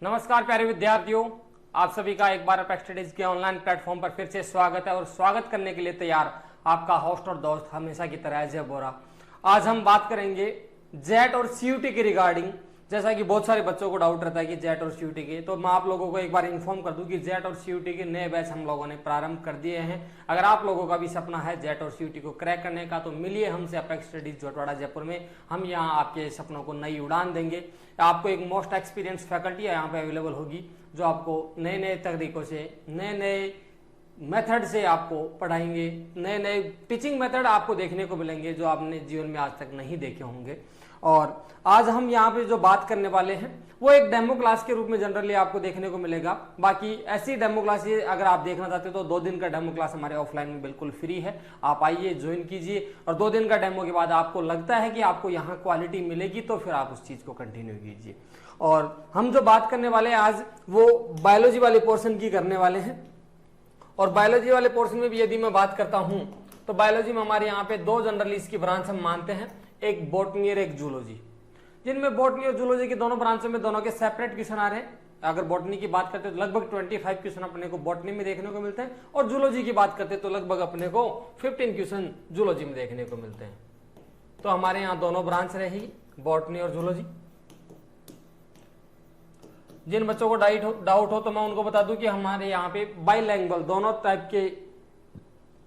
नमस्कार प्यारे विद्यार्थियों, आप सभी का एक बार अपेक्स स्टडीज के ऑनलाइन प्लेटफॉर्म पर फिर से स्वागत है और स्वागत करने के लिए तैयार आपका होस्ट और दोस्त हमेशा की तरह अजय बोरा। आज हम बात करेंगे जेट और सीयूटी के रिगार्डिंग। जैसा कि बहुत सारे बच्चों को डाउट रहता है कि जेट और सीयूटी के, तो मैं आप लोगों को एक बार इन्फॉर्म कर दूं कि जेट और सीयूटी के नए बैच हम लोगों ने प्रारंभ कर दिए हैं। अगर आप लोगों का भी सपना है जेट और सीयूटी को क्रैक करने का तो मिलिए हमसे अपेक्स स्टडीज जोटवाड़ा जयपुर में। हम यहाँ आपके सपनों को नई उड़ान देंगे। आपको एक मोस्ट एक्सपीरियंस फैकल्टी यहाँ पे अवेलेबल होगी जो आपको नए नए तरीकों से, नए नए मेथड से आपको पढ़ाएंगे। नए नए टीचिंग मेथड आपको देखने को मिलेंगे जो आपने जीवन में आज तक नहीं देखे होंगे। और आज हम यहाँ पे जो बात करने वाले हैं वो एक डेमो क्लास के रूप में जनरली आपको देखने को मिलेगा। बाकी ऐसी डेमो क्लास अगर आप देखना चाहते हो तो 2 दिन का डेमो क्लास हमारे ऑफलाइन में बिल्कुल फ्री है। आप आइए, ज्वाइन कीजिए और 2 दिन का डेमो के बाद आपको लगता है कि आपको यहाँ क्वालिटी मिलेगी तो फिर आप उस चीज को कंटिन्यू कीजिए। और हम जो बात करने वाले हैं आज वो बायोलॉजी वाले पोर्शन की करने वाले हैं। और बायोलॉजी वाले पोर्शन में भी यदि मैं बात करता हूं तो बायोलॉजी में हमारे यहाँ पे 2 जनरली इसकी ब्रांच हम मानते हैं, एक बॉटनी और एक जूलॉजी, जिनमें बॉटनी और जूलॉजी के दोनों ब्रांचों में दोनों के सेपरेट क्वेश्चन आ रहे हैं। अगर बॉटनी की बात करते हैं तो लगभग 25 क्वेश्चन अपने को बॉटनी में देखने को मिलते हैं और जूलॉजी की बात करते हैं तो लगभग अपने को 15 क्वेश्चन जूलॉजी में देखने को मिलते हैं। तो हमारे यहाँ दोनों ब्रांच रहेगी, बॉटनी और जूलॉजी। जिन बच्चों को डाउट हो तो मैं उनको बता दूं कि हमारे यहाँ पे बाइलैंग्वेज दोनों टाइप के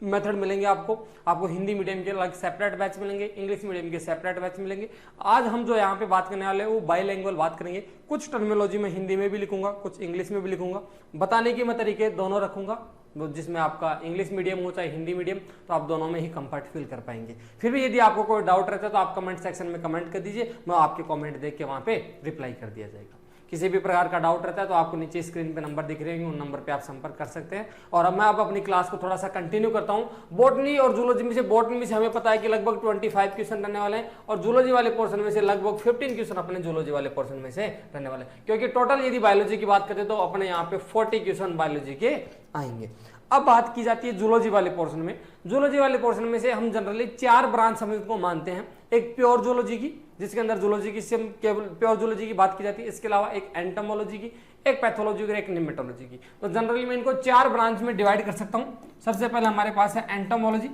मेथड मिलेंगे आपको हिंदी मीडियम के अलग सेपरेट बैच मिलेंगे, इंग्लिश मीडियम के सेपरेट बैच मिलेंगे। आज हम जो यहाँ पे बात करने वाले हैं वो बाइलैंग्वेज बात करेंगे। कुछ टर्मिनोलॉजी में हिंदी में भी लिखूंगा, कुछ इंग्लिश में भी लिखूंगा। बताने के मैं तरीके दोनों रखूंगा, जिसमें आपका इंग्लिश मीडियम हो चाहे हिंदी मीडियम, तो आप दोनों में ही कंफर्ट फील कर पाएंगे। फिर भी यदि आपको कोई डाउट रहता है तो आप कमेंट सेक्शन में कमेंट कर दीजिए, मैं आपके कमेंट देख के वहां पे रिप्लाई कर दिया जाएगा। किसी भी प्रकार का डाउट रहता है तो आपको नीचे स्क्रीन पे नंबर दिख रहे हैं, उन नंबर पे आप संपर्क कर सकते हैं। और अब मैं अब अपनी क्लास को थोड़ा सा कंटिन्यू करता हूं। बॉटनी और जूलॉजी में से, बॉटनी में से हमें पता है कि लगभग 25 क्वेश्चन रहने वाले हैं और जूलॉजी वाले पोर्शन में से लगभग 15 क्वेश्चन अपने जूलॉजी वाले पोर्शन में से रहने वाले हैं, क्योंकि टोटल यदि बायोलॉजी की बात करें तो अपने यहाँ पे 40 क्वेश्चन बायोलॉजी के आएंगे। अब बात की जाती है जूलॉजी वाले पोर्शन में। जूलॉजी वाले पोर्शन में से हम जनरली 4 ब्रांच हम इसको मानते हैं। एक प्योर जूलॉजी की, जिसके अंदर जूलॉजी की सिर्फ केवल प्योर जूलॉजी की बात की जाती है। इसके अलावा एक एंटोमोलॉजी की, एक पैथोलॉजी और एक निमेटोलॉजी की। तो जनरली मैं इनको 4 ब्रांच में डिवाइड कर सकता हूं। सबसे पहले हमारे पास है एंटोमोलॉजी,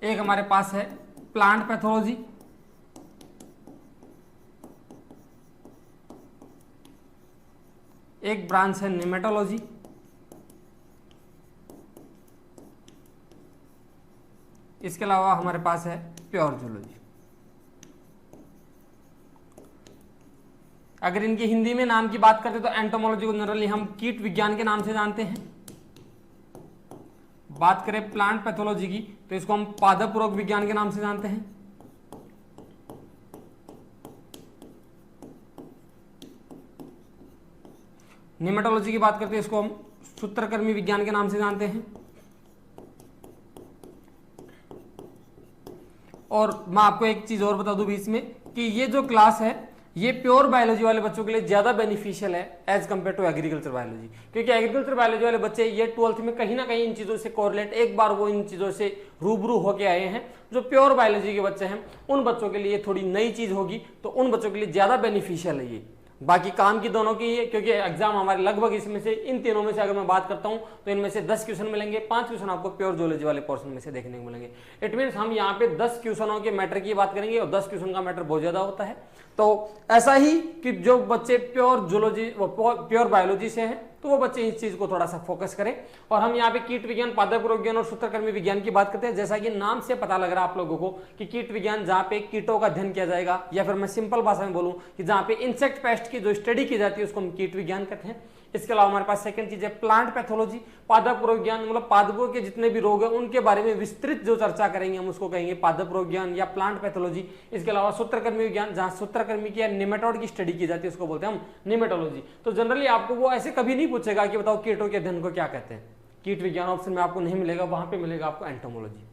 एक हमारे पास है प्लांट पैथोलॉजी, एक ब्रांच है निमेटोलॉजी, इसके अलावा हमारे पास है प्योर जूलॉजी। अगर इनकी हिंदी में नाम की बात करते तो एंटोमोलॉजी को जनरली हम कीट विज्ञान के नाम से जानते हैं। बात करें प्लांट पैथोलॉजी की तो इसको हम पादप रोग विज्ञान के नाम से जानते हैं। निमेटोलॉजी की बात करते हैं इसको हम सूत्रकृमि विज्ञान के नाम से जानते हैं। और मैं आपको एक चीज और बता दूं बीच में कि ये जो क्लास है ये प्योर बायोलॉजी वाले बच्चों के लिए ज्यादा बेनिफिशियल है as compare to agriculture biology, क्योंकि एग्रीकल्चर बायोलॉजी वाले बच्चे ये 12th में कहीं ना कहीं इन चीजों से कोरिलेट, एक बार वो इन चीजों से रूबरू होके आए हैं। जो प्योर बायोलॉजी के बच्चे हैं उन बच्चों के लिए थोड़ी नई चीज होगी, तो उन बच्चों के लिए ज्यादा बेनिफिशियल है ये। बाकी काम की दोनों की है, क्योंकि एग्जाम हमारे लगभग इसमें से इन तीनों में से अगर मैं बात करता हूं तो इनमें से 10 क्वेश्चन मिलेंगे, 5 क्वेश्चन आपको प्योर जूलॉजी वाले पोर्शन में से देखने को मिलेंगे। इट मींस हम यहाँ पे 10 क्वेश्चनों के मैटर की बात करेंगे और 10 क्वेश्चन का मैटर बहुत ज्यादा होता है। तो ऐसा ही कि जो बच्चे प्योर जूलॉजी, प्योर बायोलॉजी से हैं तो वो बच्चे इस चीज को थोड़ा सा फोकस करें। और हम यहाँ पे कीट विज्ञान, पादप रोग विज्ञान और सूत्रकृमि विज्ञान की बात करते हैं। जैसा कि नाम से पता लग रहा है आप लोगों को कि कीट विज्ञान जहाँ पे कीटों का अध्ययन किया जाएगा, या फिर मैं सिंपल भाषा में बोलूं कि जहाँ पे इंसेक्ट पेस्ट की जो स्टडी की जाती है उसको हम कीट विज्ञान कहते हैं। इसके अलावा हमारे पास सेकंड चीज है प्लांट पैथोलॉजी, पादप रोग विज्ञान, मतलब पादपों के जितने भी रोग हैं उनके बारे में विस्तृत जो चर्चा करेंगे हम उसको कहेंगे पादप रोग विज्ञान या प्लांट पैथोलॉजी। इसके अलावा सूत्रकृमि विज्ञान, जहां सूत्रकृमि की या निमेटोड की स्टडी की जाती है उसको बोलते हैं हम निमेटोलॉजी। तो जनरली आपको वो ऐसे कभी नहीं पूछेगा कि बताओ कीटों के अध्ययन को क्या कहते हैं। कीट विज्ञान ऑप्शन में आपको नहीं मिलेगा, वहां पे मिलेगा आपको एंटोमोलॉजी।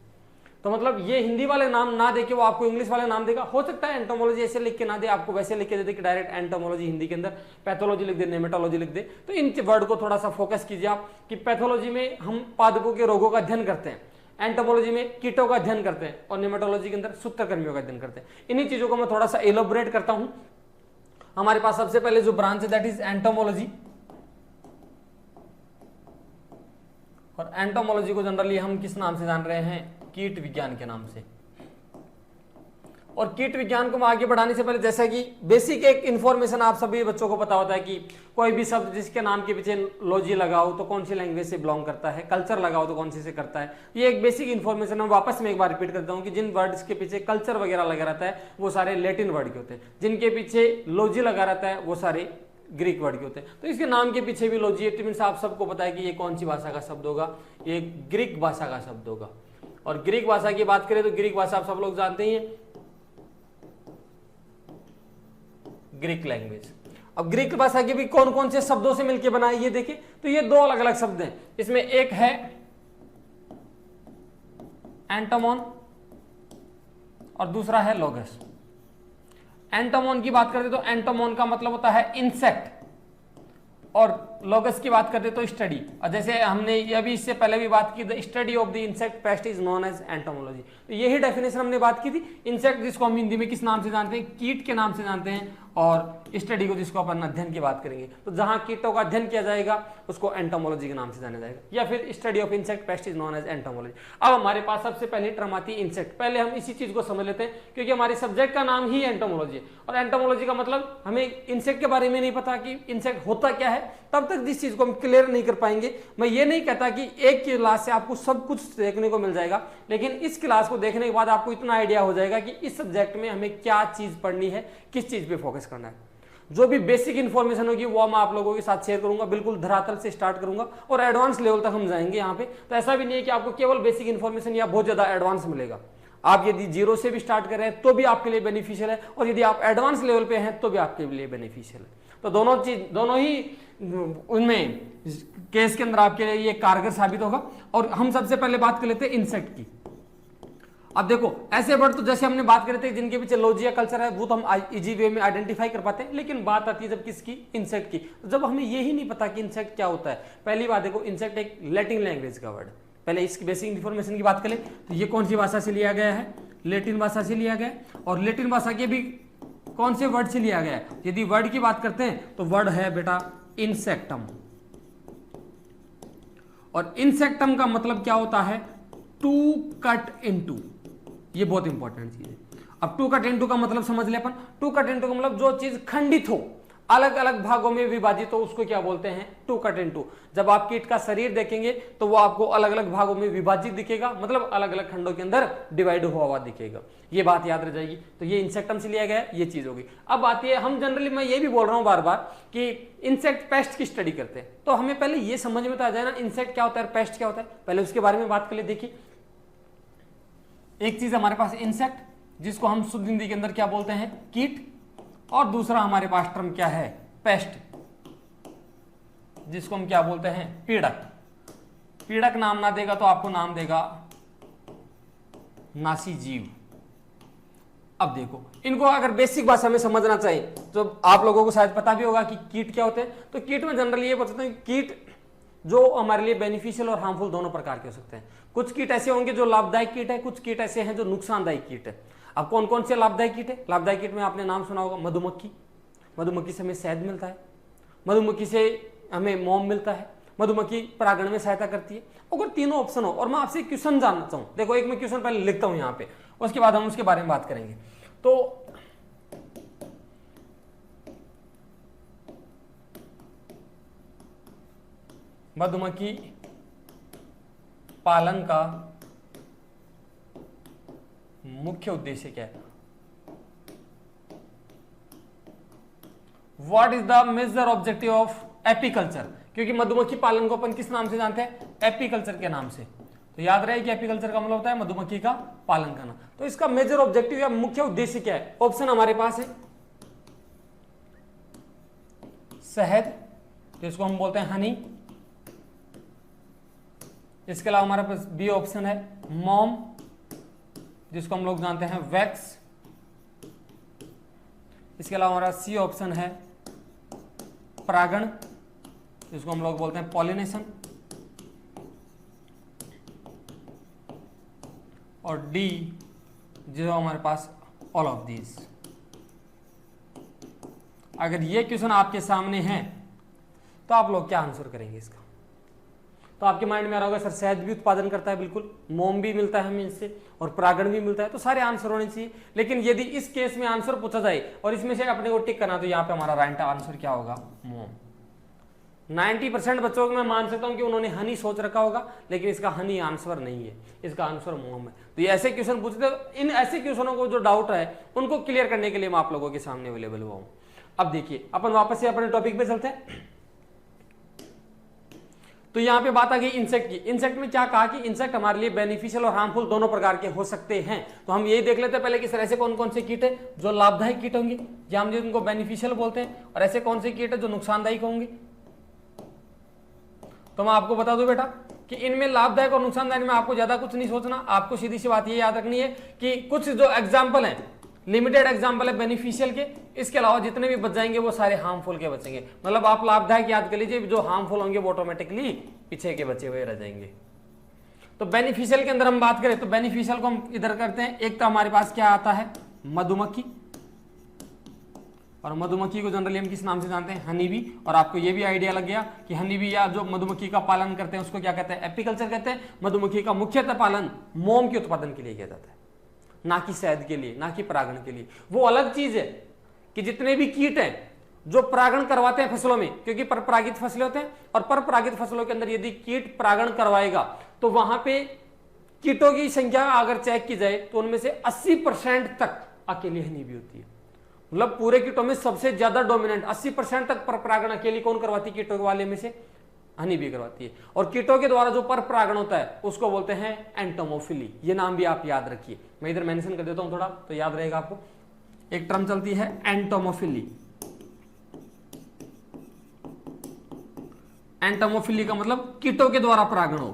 तो मतलब ये हिंदी वाले नाम ना देके वो आपको इंग्लिश वाले नाम देगा। हो सकता है एंटोमोलॉजी ऐसे लिख के ना दे, आपको वैसे लिख के दे दे कि डायरेक्ट एंटोमोलॉजी हिंदी के अंदर, पैथोलॉजी लिख दे, नेमेटोलॉजी लिख दे। तो इन वर्ड को थोड़ा सा फोकस कीजिए आप कि पैथोलॉजी में हम पादपों के रोगों का अध्ययन करते हैं, एंटोमोलॉजी में कीटों का अध्ययन करते हैं और नेमेटोलॉजी के अंदर सूत्रकृमियों का अध्ययन करते हैं। इन्हीं चीजों को मैं थोड़ा सा एलोबरेट करता हूं। हमारे पास सबसे पहले जो ब्रांच है दैट इज एंटोमोलॉजी, और एंटोमोलॉजी को जनरली हम किस नाम से जान रहे हैं? कीट विज्ञान के नाम से। और कीट विज्ञान को आगे बढ़ाने से पहले जैसा कि बेसिक एक इन्फॉर्मेशन आप सभी बच्चों को पता होता है कि कोई भी शब्द जिसके नाम के पीछे लॉजी लगाओ तो कौन सी लैंग्वेज से बिलोंग करता है, कल्चर लगाओ तो कौन सी से करता है। ये एक बेसिक इन्फॉर्मेशन मैं वापस में एक बार रिपीट करता हूँ कि जिन वर्ड्स के पीछे कल्चर वगैरह लगा रहता है वो सारे लैटिन वर्ड के होते हैं, जिनके पीछे लॉजी लगा रहता है वो सारे ग्रीक वर्ड के होते हैं। तो इसके नाम के पीछे भी लॉजी है, मीन्स आप सबको पता है कि ये कौन सी भाषा का शब्द होगा, ये ग्रीक भाषा का शब्द होगा। और ग्रीक भाषा की बात करें तो ग्रीक भाषा आप सब लोग जानते ही हैं, ग्रीक लैंग्वेज। अब ग्रीक भाषा के भी कौन कौन से शब्दों से मिलकर बना है ये देखिए, तो ये दो अलग अलग शब्द हैं। इसमें एक है एंटोमोन और दूसरा है लोगस। एंटोमोन की बात करते तो एंटोमोन का मतलब होता है इंसेक्ट, और लोगस की बात करते तो स्टडी। और जैसे हमने ये भी इससे पहले भी बात की, the study of the insect pest is known as entomology. तो यही डेफिनेशन हमने बात की थी। इंसेक्ट जिसको हम हिंदी में किस नाम से जानते हैं? कीट के नाम से जानते हैं, और स्टडी को जिसको अपन अध्ययन की बात करेंगे तो जहां कीटों का अध्ययन किया जाएगा उसको एंटोमोलॉजी के नाम से जाना जाएगा, या फिर study of insect pest is known as entomology. अब हमारे पास सबसे पहले टर्म आती है इंसेक्ट। पहले हम इसी चीज को समझ लेते हैं क्योंकि हमारे सब्जेक्ट का नाम ही एंटोमोलॉजी है, और एंटोमोलॉजी का मतलब हमें इंसेक्ट के बारे में नहीं पता कि इंसेक्ट होता क्या है, तब तक जिस चीज को हम क्लियर नहीं कर पाएंगे। मैं ये नहीं कहता कि एक क्लास से आपको सब कुछ देखने को मिल जाएगा, लेकिन इस क्लास को देखने के बाद आपको इतना आइडिया हो जाएगा कि इस सब्जेक्ट में हमें क्या चीज पढ़नी है, किस चीज पे फोकस करना है। जो भी बेसिक इन्फॉर्मेशन होगी वो मैं आप लोगों के साथ शेयर करूंगा, बिल्कुल धरातल से स्टार्ट करूंगा और एडवांस लेवल तक हम जाएंगे यहाँ पे। तो ऐसा भी नहीं है कि आपको केवल बेसिक इन्फॉर्मेशन या बहुत ज्यादा एडवांस मिलेगा। आप यदि जीरो से भी स्टार्ट कर रहे हैं तो भी आपके लिए बेनिफिशियल है, और यदि आप एडवांस लेवल पे हैं तो भी आपके लिए बेनिफिशियल है। तो दोनों ही उनमें केस के अंदर आपके लिए ये कारगर साबित होगा। और हम सबसे पहले बात कर लेते हैं इंसेक्ट की। अब देखो ऐसे वर्ड तो जैसे हमने बात करे थे जिनके पीछे लॉजी या कल्चर है वो तो हम इजी वे में आइडेंटिफाई कर पाते हैं, लेकिन बात आती है जब किसकी? इंसेक्ट की। तो जब हमें यही नहीं पता कि इंसेक्ट क्या होता है, पहली बात देखो इंसेक्ट एक लैटिन लैंग्वेज का वर्ड। पहले इसकी बेसिक इन्फॉर्मेशन की बात करें तो ये कौन सी भाषा से लिया गया है? लैटिन भाषा से लिया गया है। और लैटिन भाषा के भी कौन से वर्ड से लिया गया है? यदि वर्ड की बात करते हैं तो वर्ड है बेटा इंसेक्टम। और इंसेक्टम का मतलब क्या होता है? To cut into. ये बहुत इंपॉर्टेंट चीज है। अब टू कट इनटू का मतलब समझ ले अपन। टू कट इनटू का मतलब जो चीज खंडित हो, अलग अलग भागों में विभाजित हो, उसको क्या बोलते हैं? To cut into. जब आप कीट का शरीर देखेंगे तो वो आपको अलग अलग भागों में विभाजित दिखेगा, मतलब अलग अलग खंडों के अंदर डिवाइड हुआ हुआ दिखेगा। ये बात याद रह जाएगी। तो ये इंसेक्टम से लिया गया है, ये चीज होगी। अब आती है, हम जनरली मैं ये भी बोल रहा हूं बार बार कि इंसेक्ट पेस्ट की स्टडी करते हैं, तो हमें पहले ये समझ में तो आ जाए ना इंसेक्ट क्या होता है, पेस्ट क्या होता है। पहले उसके बारे में बात कर ले। देखिए एक चीज हमारे पास इंसेक्ट, जिसको हम शुद्ध हिंदी के अंदर क्या बोलते हैं? कीट। और दूसरा हमारे पास टर्म क्या है? पेस्ट, जिसको हम क्या बोलते हैं? पीड़क। पीड़क नाम ना देगा तो आपको नाम देगा नासी जीव। अब देखो इनको अगर बेसिक भाषा में समझना चाहिए तो आप लोगों को शायद पता भी होगा कि कीट क्या होते हैं। तो कीट में जनरली ये बताते हैं कीट जो हमारे लिए बेनिफिशियल और हार्मफुल दोनों प्रकार के हो सकते हैं। कुछ कीट ऐसे होंगे जो लाभदायक कीट है, कुछ कीट ऐसे हैं जो नुकसानदायक कीट है। अब कौन कौन से लाभदायक कीट है? लाभदायक कीट में आपने नाम सुना होगा मधुमक्खी। मधुमक्खी से हमें शहद मिलता है, मधुमक्खी से हमें मोम मिलता है, मधुमक्खी परागण में सहायता करती है। अगर तीनों ऑप्शन हो और मैं आपसे क्वेश्चन जानना चाहूं, देखो एक मैं क्वेश्चन पहले लिखता हूं यहाँ पे, उसके बाद हम उसके बारे में बात करेंगे। तो मधुमक्खी पालन का मुख्य उद्देश्य क्या है? What is the major objective of apiculture? क्योंकि मधुमक्खी पालन को अपन किस नाम से जानते हैं? एपीकल्चर के नाम से। तो याद रहे कि एपीकल्चर का मतलब होता है मधुमक्खी का पालन करना। तो इसका मेजर ऑब्जेक्टिव या मुख्य उद्देश्य क्या है? ऑप्शन हमारे पास है शहद, जिसको हम बोलते हैं हनी। इसके अलावा हमारे पास बी ऑप्शन है मोम, जिसको हम लोग जानते हैं वैक्स। इसके अलावा हमारा सी ऑप्शन है परागण, जिसको हम लोग बोलते हैं पॉलिनेशन। और डी जो हमारे पास ऑल ऑफ दीज। अगर ये क्वेश्चन आपके सामने है तो आप लोग क्या आंसर करेंगे इसका? तो आपके माइंड में आ रहा होगा सर शहद भी उत्पादन करता है, बिल्कुल, मोम भी मिलता है हमें इससे, और परागण भी मिलता है, तो सारे आंसर होने चाहिए। लेकिन यदि इस केस में आंसर पूछा जाए और इसमें से अपने को टिक करना, तो यहाँ पे हमारा राइट आंसर क्या होगा? मोम। 90% बच्चों को मैं मान सकता हूं कि उन्होंने हनी सोच रखा होगा, लेकिन इसका हनी आंसर नहीं है, इसका आंसर मोम है। तो ये ऐसे क्वेश्चन पूछते हैं, इन ऐसे क्वेश्चनों को जो डाउट है उनको क्लियर करने के लिए मैं आप लोगों के सामने अवेलेबल हुआ हूं। अब देखिए अपन वापस से अपने टॉपिक पे चलते हैं। तो यहां पे बात आ गई इंसेक्ट की। इंसेक्ट में क्या कहा कि इंसेक्ट हमारे लिए बेनिफिशियल और हार्मफुल दोनों प्रकार के हो सकते हैं। तो हम यही देख लेते हैं पहले कि सर ऐसे कौन कौन से कीट है जो लाभदायक कीट होंगे, या हम जिनको बेनिफिशियल बोलते हैं, और ऐसे कौन से कीट है जो नुकसानदायक होंगे। तो मैं आपको बता दूं बेटा कि इनमें लाभदायक और नुकसानदायक में आपको ज्यादा कुछ नहीं सोचना, आपको सीधी सी बात ये याद रखनी है कि कुछ जो एग्जाम्पल है, लिमिटेड एग्जाम्पल है बेनिफिशियल के, इसके अलावा जितने भी बच जाएंगे वो सारे हार्मफुल के बचेंगे। मतलब आप लाभदायक याद कर लीजिए, जो हार्मफुल होंगे वो ऑटोमेटिकली पीछे के बचे हुए रह जाएंगे। तो बेनिफिशियल के अंदर हम बात करें तो बेनिफिशियल को हम इधर करते हैं। एक तो हमारे पास क्या आता है? मधुमक्खी, और मधुमक्खी को जनरली हम किस नाम से जानते हैं? Honey bee. और आपको ये भी आइडिया लग गया कि हनी बी या जो मधुमक्खी का पालन करते हैं उसको क्या कहते हैं? एपीकल्चर कहते हैं। मधुमक्खी का मुख्यतः पालन मोम के उत्पादन के लिए किया जाता है, ना कि शहद के लिए, ना कि परागण के लिए। वो अलग चीज है कि जितने भी कीट हैं जो परागण करवाते हैं फसलों में, क्योंकि परपरागित फसलें होते हैं, और परपरागित फसलों के अंदर यदि कीट परागण करवाएगा तो वहां पे कीटों की संख्या अगर चेक की जाए तो उनमें से 80% तक अकेली हनी बी होती है। मतलब पूरे कीटों में सबसे ज्यादा डोमिनेंट 80% तक परपरागण अकेली कौन करवाती है? कीटों वाले में से हनी बी करवाती है। और कीटों के द्वारा जो परपरागण होता है उसको बोलते हैं एंटोमोफिली। ये नाम भी आप याद रखिए, मैं इधर मेंशन कर देता हूं थोड़ा तो याद रहेगा आपको। एक टर्म चलती है एंटोमोफिली। एंटोमोफिली का मतलब कीटों के द्वारा परागण हो,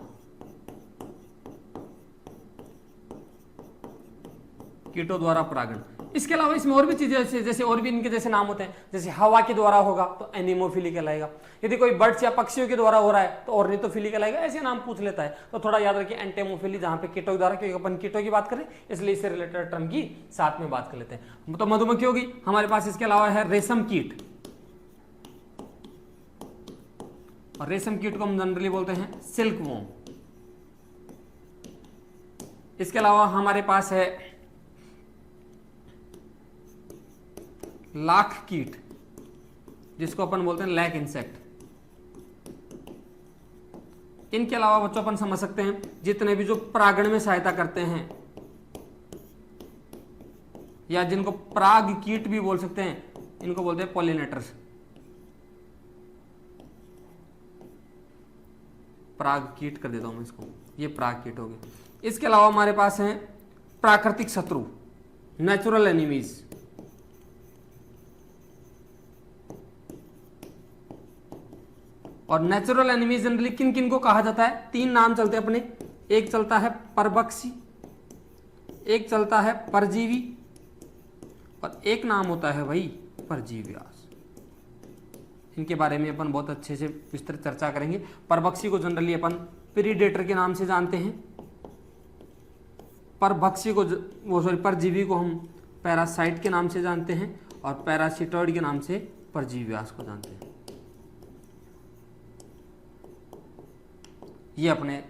कीटों द्वारा परागण। इसके अलावा इसमें और भी चीजें जैसे और भी इनके जैसे नाम होते हैं, जैसे हवा के द्वारा होगा तो एनिमोफिली कहलाएगा, यदि कोई बर्ड्स या पक्षियों के द्वारा हो रहा है तो ऑर्निथोफिली कहलाएगा। ऐसे नाम पूछ लेता है तो थोड़ा याद रखिए एंटेमोफिली, जहां पे कीटों के द्वारा, क्योंकि अपन कीटों की बात करें इसलिए इससे रिलेटेड टर्म की साथ में बात कर लेते हैं। तो मधुमक्खी होगी हमारे पास। इसके अलावा है रेशम कीट, और रेशम कीट को हम जनरली बोलते हैं सिल्क वॉर्म। इसके अलावा हमारे पास है लाख कीट, जिसको अपन बोलते हैं लैक इंसेक्ट। इनके अलावा बच्चों अपन समझ सकते हैं जितने भी जो परागण में सहायता करते हैं, या जिनको पराग कीट भी बोल सकते हैं, इनको बोलते हैं पॉलिनेटर्स। पराग कीट कर देता हूं मैं इसको, ये पराग कीट हो गए। इसके अलावा हमारे पास हैं प्राकृतिक शत्रु, नेचुरल एनिमीज। और नेचुरल एनिमी जनरली किन किन को कहा जाता है? 3 नाम चलते हैं अपने। एक चलता है परभक्षी, एक चलता है परजीवी, और एक नाम होता है वही परजीव्यास। इनके बारे में अपन बहुत अच्छे से विस्तृत चर्चा करेंगे। परभक्षी को जनरली अपन प्रीडेटर के नाम से जानते हैं, परभक्षी को परजीवी को हम पैरासाइट के नाम से जानते हैं, और पैरासिटॉइड के नाम से परजीव्यास को जानते हैं। ये अपने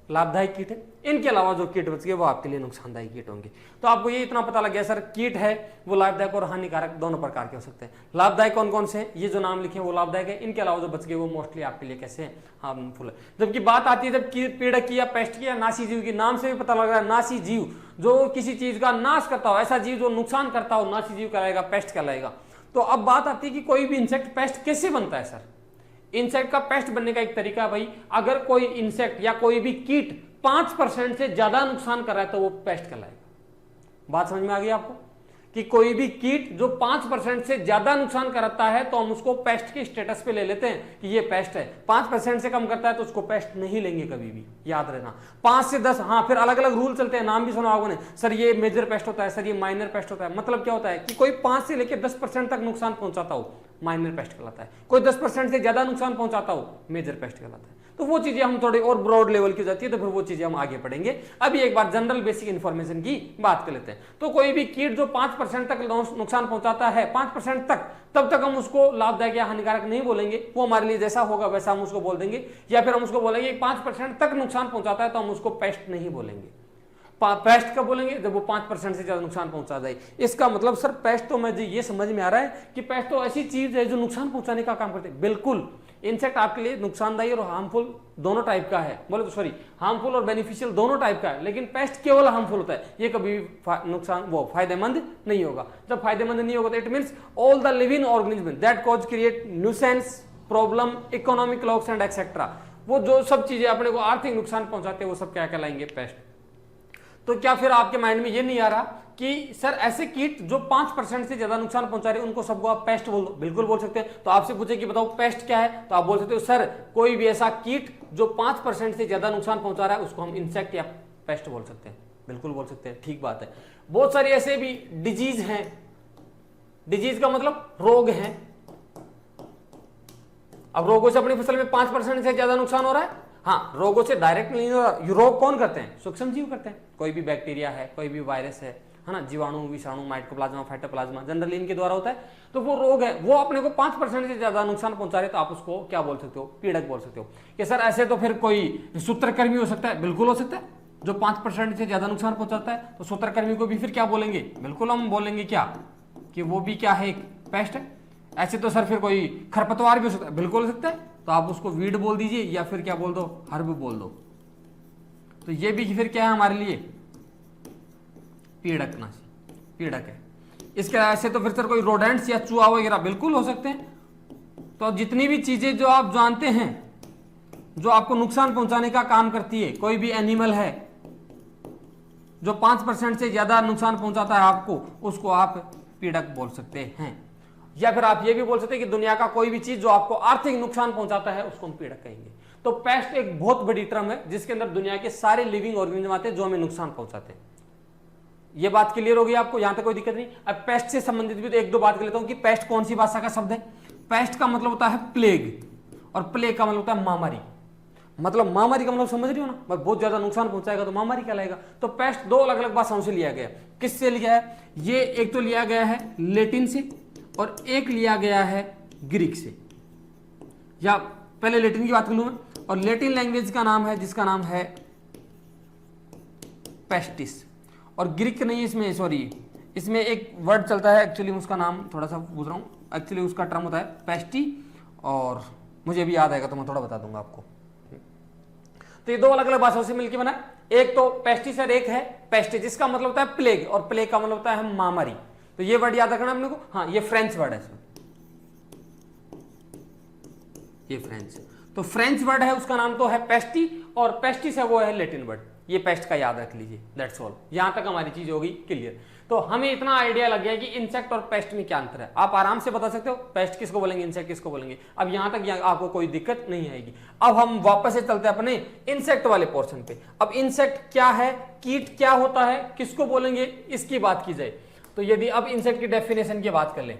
लाभदायक कीट है। इनके अलावा जो कीट बच गए वो आपके लिए नुकसानदायक कीट होंगे। तो आपको ये इतना पता लग गया सर कीट है वो लाभदायक और हानिकारक दोनों प्रकार के हो सकते हैं। लाभदायक कौन कौन से हैं? ये जो नाम लिखे हैं वो लाभदायक है। इनके अलावा जो बच गए वो मोस्टली आपके लिए कैसे हैं? हार्मफुल है। जबकि बात आती है जब पीड़क की या पेस्ट की या नासी जीव की, नाम से भी पता लग रहा है नासी जीव जो किसी चीज का नाश करता हो, ऐसा जीव जो नुकसान करता हो, नासी जीव कहलाएगा, पेस्ट कहलाएगा। तो अब बात आती है कि कोई भी इंसेक्ट पेस्ट कैसे बनता है सर? इंसेक्ट का पेस्ट बनने का एक तरीका है भाई, अगर कोई इंसेक्ट या कोई भी कीट 5% से ज्यादा नुकसान कर रहा है तो वो पेस्ट कहलाएगा। बात समझ में आ गई आपको कि कोई भी कीट जो 5% से ज्यादा नुकसान करता है तो हम उसको पेस्ट के स्टेटस पे ले लेते हैं कि ये पेस्ट है। 5% से कम करता है तो उसको पेस्ट नहीं लेंगे कभी भी, याद रहना। 5 से 10, हाँ फिर अलग अलग रूल चलते हैं, नाम भी सुना होगा ने, सर ये मेजर पेस्ट होता है, सर ये माइनर पेस्ट होता है। मतलब क्या होता है कि कोई 5 से लेकर 10% तक नुकसान पहुंचाता हो, माइनर पेस्ट कहलाता है। कोई 10% से ज्यादा नुकसान पहुंचाता हो, मेजर पेस्ट कहलाता है। तो वो चीजें हम थोड़ी और ब्रॉड लेवल की जाती है, तो फिर वो चीजें हम आगे पढ़ेंगे। अभी एक बार जनरल बेसिक इन्फॉर्मेशन की बात कर लेते हैं। तो कोई भी कीट जो 5% तक नुकसान पहुंचाता है, 5% तक, तब तक हम उसको लाभदायक या हानिकारक नहीं बोलेंगे। वो हमारे लिए जैसा होगा वैसा हम उसको बोल देंगे, या फिर हम उसको बोलेंगे 5% तक नुकसान पहुंचाता है तो हम उसको पेस्ट नहीं बोलेंगे। पेस्ट कब बोलेंगे? जब वो 5% से ज्यादा नुकसान पहुंचा जाए। इसका मतलब सर पेस्ट तो मुझे ये समझ में आ रहा है कि पेस्ट तो ऐसी चीज है जो नुकसान पहुंचाने का काम करते हैं। बिल्कुल, इंसेक्ट आपके लिए नुकसानदायी और हार्मफुल दोनों टाइप का है, बोले तो सॉरी, हार्मफुल और बेनिफिशियल दोनों टाइप का है, लेकिन पेस्ट केवल हार्मफुल होता है, ये कभी नुकसान वो फायदेमंद नहीं होगा। जब फायदेमंद नहीं होगा तो it means all the living organism that cause create nuisance, problem, economic loss and etcetera, वो जो सब चीजें अपने को आर्थिक नुकसान पहुंचाते हैं वो सब क्या कहलाएंगे? पेस्ट। तो क्या फिर आपके माइंड में ये नहीं आ रहा कि सर ऐसे कीट जो 5% से ज्यादा नुकसान पहुंचा रहे हैं उनको सबको आप पेस्ट बोल दो? बिल्कुल बोल सकते हैं। तो आपसे पूछे कि बताओ पेस्ट क्या है, तो आप बोल सकते हो सर कोई भी ऐसा कीट जो 5% से ज्यादा नुकसान पहुंचा रहा है उसको हम इंसेक्ट या पेस्ट बोल सकते हैं। बिल्कुल बोल सकते हैं, ठीक बात है। बहुत सारी ऐसे भी डिजीज हैं, डिजीज का मतलब रोग है। अब रोगों से अपनी फसल में 5% से ज्यादा नुकसान हो रहा है। हाँ, रोगों से डायरेक्ट नहीं हो रहा। रोग कौन करते हैं? सूक्ष्म जीव करते हैं। कोई भी बैक्टीरिया है, कोई भी वायरस है ना, जीवाणु, विषाणु, माइकोप्लाज्मा, फाइटोप्लाज्मा, जनरली इनके द्वारा होता है। तो वो रोग है, वो अपने को 5% से ज्यादा नुकसान पहुंचा रहे, तो आप उसको क्या बोल सकते हो? पीड़क बोल सकते हो। कि सर ऐसे तो फिर कोई सूत्रकृमि हो सकता है? बिल्कुल हो सकता है। जो 5% से ज्यादा नुकसान पहुंचाता है तो सूत्रकृमि को भी फिर क्या बोलेंगे? बिल्कुल हम बोलेंगे क्या कि वो भी क्या है? एक पेस्ट है। ऐसे तो सर फिर कोई खरपतवार भी हो सकता है? बिल्कुल हो सकता है। तो आप उसको वीड बोल दीजिए या फिर क्या बोल दो? हर्ब बोल दो। तो ये भी फिर क्या है हमारे लिए? पीड़कनाशी, पीड़क है। इसके ऐसे तो फिर सर कोई रोडेंट्स या चूहा वगैरह बिल्कुल हो सकते हैं। तो जितनी भी चीजें जो आप जानते हैं जो आपको नुकसान पहुंचाने का काम करती है, कोई भी एनिमल है जो 5% से ज्यादा नुकसान पहुंचाता है आपको, उसको आप पीड़क बोल सकते हैं। या फिर आप ये भी बोल सकते हैं कि दुनिया का कोई भी चीज जो आपको आर्थिक नुकसान पहुंचाता है उसको हम पीड़क कहेंगे। तो पेस्ट एक बहुत बड़ी टर्म है जिसके अंदर दुनिया के सारे लिविंग ऑर्गेनिज्म आते हैं जो हमें नुकसान पहुंचाते हैं। ये बात क्लियर होगी आपको? यहां तक कोई दिक्कत नहीं। अब पेस्ट से संबंधित भी तो एक दो बात कर लेता हूं कि पेस्ट कौन सी भाषा का शब्द है। पेस्ट का मतलब होता है प्लेग, और प्लेग का मतलब होता है महामारी। मतलब महामारी का मतलब समझ रही हो ना, बहुत ज्यादा नुकसान पहुंचाएगा तो महामारी कहलाएगा। तो पेस्ट दो अलग अलग भाषाओं से लिया गया। किससे लिया है? ये एक तो लिया गया है लेटिन से और एक लिया गया है ग्रीक से। या पहले लेटिन की बात कर लूं मैं, और लेटिन लैंग्वेज का नाम है जिसका नाम है पेस्टिस। और ग्रीक नहीं, इसमें सॉरी, इसमें एक वर्ड चलता है एक्चुअली, उसका नाम थोड़ा सा पूछ रहा हूं। एक्चुअली उसका टर्म होता है पेस्टी, और मुझे भी याद आएगा तो मैं थोड़ा बता दूंगा आपको। तो ये दो अलग अलग भाषाओं से मिलकर बना। एक तो पेस्टिस और एक है पेस्टी, जिसका मतलब होता है प्लेग, और प्लेग का मतलब होता है महामारी। तो ये वर्ड याद रखना अपने को। हाँ, ये फ्रेंच वर्ड है इसमें, ये फ्रेंच। तो फ्रेंच वर्ड है, उसका नाम तो है पेस्टी, और पेस्टिस है वो है लेटिन वर्ड। ये पेस्ट का याद रख लीजिए, दैट्स ऑल। यहां तक हमारी चीज होगी क्लियर। तो हमें इतना आइडिया लग गया कि इंसेक्ट और पेस्ट में क्या अंतर है। आप आराम से बता सकते हो पेस्ट किसको बोलेंगे, इंसेक्ट किसको बोलेंगे। अब यहां तक आपको कोई दिक्कत नहीं आएगी। अब हम वापस से चलते हैं अपने इंसेक्ट वाले पोर्शन पे। अब इंसेक्ट क्या है, कीट क्या होता है, किसको बोलेंगे, इसकी बात की जाए। तो यदि अब इंसेक्ट की डेफिनेशन की बात कर लें,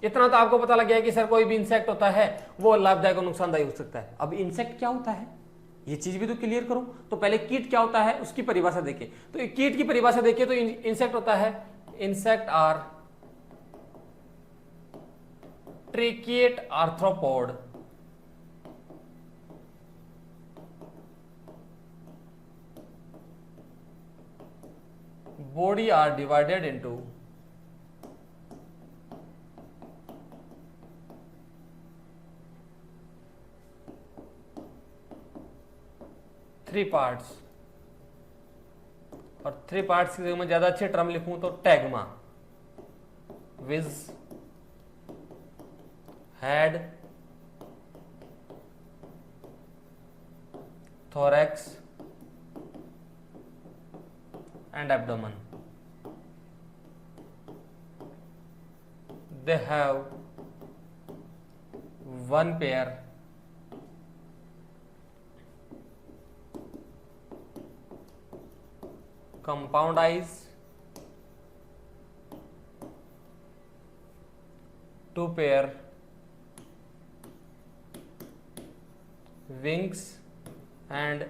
इतना तो आपको पता लग गया कि सर कोई भी इंसेक्ट होता है वो लाभदायक और नुकसानदायी हो सकता है। अब इंसेक्ट क्या होता है ये चीज भी तो क्लियर करो। तो पहले कीट क्या होता है उसकी परिभाषा देखें। तो कीट की परिभाषा देखिए तो इंसेक्ट होता है, insect are tracheate arthropod, body are divided into three parts. और थ्री पार्ट्स की जगह मैं ज्यादा अच्छे टर्म लिखूं तो tagma, wise, head, thorax and abdomen. They have one pair compound eyes, two pair wings and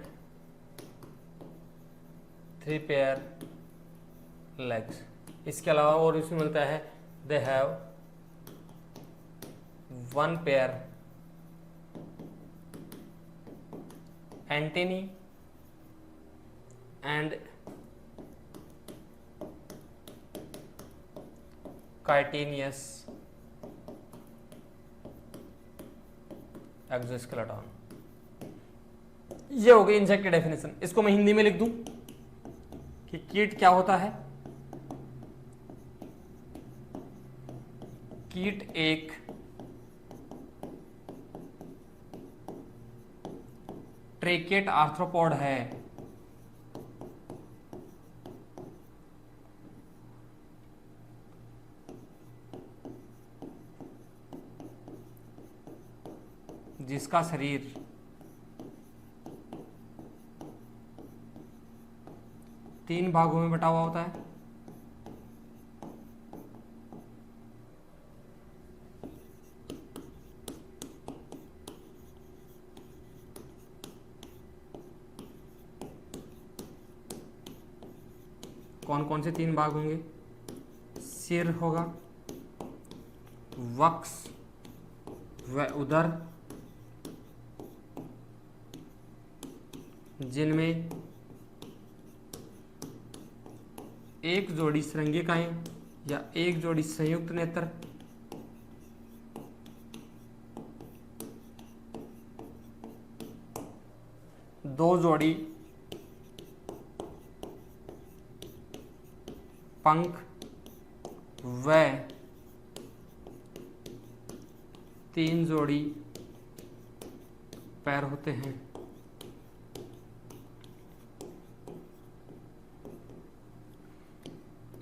3 pair legs. इसके अलावा और इसमें मिलता है दे have 1 pair antennae and chitinous exoskeleton. ये हो गई इंसेक्ट की डेफिनेशन। इसको मैं हिंदी में लिख दूं कि कीट क्या होता है। कीट एक ट्रेकेट आर्थ्रोपॉड है जिसका शरीर तीन भागों में बटा हुआ होता है। कौन कौन से तीन भाग होंगे? सिर होगा, वक्ष व उदर, जिनमें एक जोड़ी श्रृंगिकाएं या एक जोड़ी संयुक्त नेत्र, दो जोड़ी पंख व तीन जोड़ी पैर होते हैं।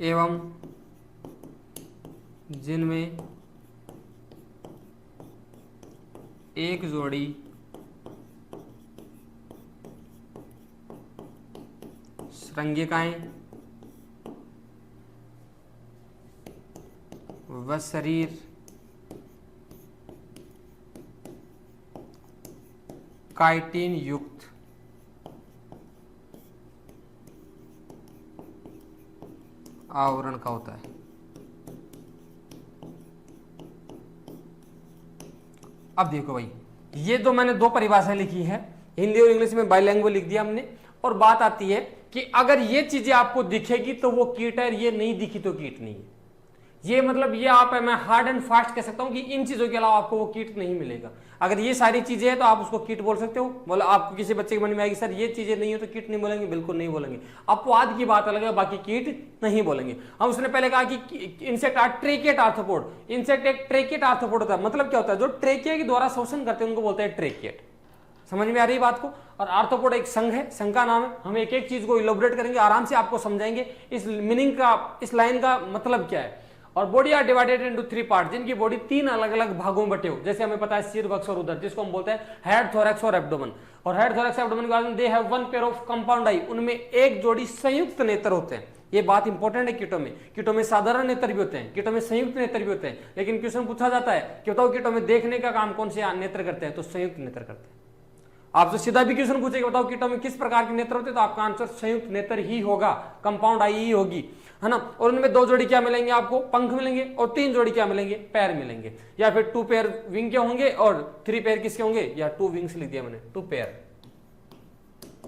एवं जिनमें एक जोड़ी श्रृंगिकाएं व शरीर काइटिन युक्त आवरण का होता है। अब देखो भाई, ये जो मैंने दो परिभाषाएं लिखी है, हिंदी और इंग्लिश में बाइलैंग्वेज लिख दिया हमने। और बात आती है कि अगर ये चीजें आपको दिखेगी तो वो कीट है, ये नहीं दिखी तो कीट नहीं है। ये मतलब ये आप मैं हार्ड एंड फास्ट कह सकता हूं कि इन चीजों के अलावा आपको वो कीट नहीं मिलेगा। अगर ये सारी चीजें हैं तो आप उसको कीट बोल सकते हो। बोला आपको किसी बच्चे के मन में आएगी सर ये चीजें नहीं हो तो कीट नहीं बोलेंगे, बिल्कुल नहीं बोलेंगे। अपवाद की बात अलग है, बाकी कीट नहीं बोलेंगे हम। उसने पहले कहा कि इंसेक्ट आर ट्रेकेट आर्थ्रोपोड। इंसेक्ट एक ट्रेकेट आर्थ्रोपोड होता है। मतलब क्या होता है? जो ट्रेकिया के द्वारा शोषण करते हैं उनको बोलते हैं ट्रेकेट। समझ में आ रही बात को? और आर्थ्रोपोड एक संघ है, संघ का नाम है। हम एक एक चीज को इलोबरेट करेंगे, आराम से आपको समझाएंगे इस मीनिंग का, इस लाइन का मतलब क्या है। और body are divided into 3 part, जिनकी बॉडी 3 अलग अलग भागों में बटे हो। जैसे हमें पता है सिर, वक्ष और उदर, जिसको हम बोलते हैं हेड, थोरैक्स और एब्डोमेन। और हेड, थोरैक्स, एब्डोमेन के बाद they have 1 pair of compound eye, उनमें एक जोड़ी संयुक्त नेत्र होते हैं। ये बात इंपॉर्टेंट है कीटों में। कीटों में साधारण नेत्र भी होते हैं, कीटों में संयुक्त नेत्र भी होते हैं। लेकिन क्वेश्चन पूछा जाता है कि बताओ कीटों में देखने का काम कौन से नेत्र करते हैं? तो संयुक्त नेत्र करते हैं। आपसे सीधा भी क्वेश्चन पूछेगा बताओ कीटों में किस प्रकार के नेत्र होते हैं, तो आपका आंसर संयुक्त नेत्र ही होगा, कंपाउंड आई ही होगी, है ना। और उनमें 2 जोड़ी क्या मिलेंगे आपको? पंख मिलेंगे। और 3 जोड़ी क्या मिलेंगे? पैर मिलेंगे। या फिर 2 पेयर विंग के होंगे और 3 पेयर किसके होंगे? या 2 विंग्स लिख दिया मैंने, 2 पेयर।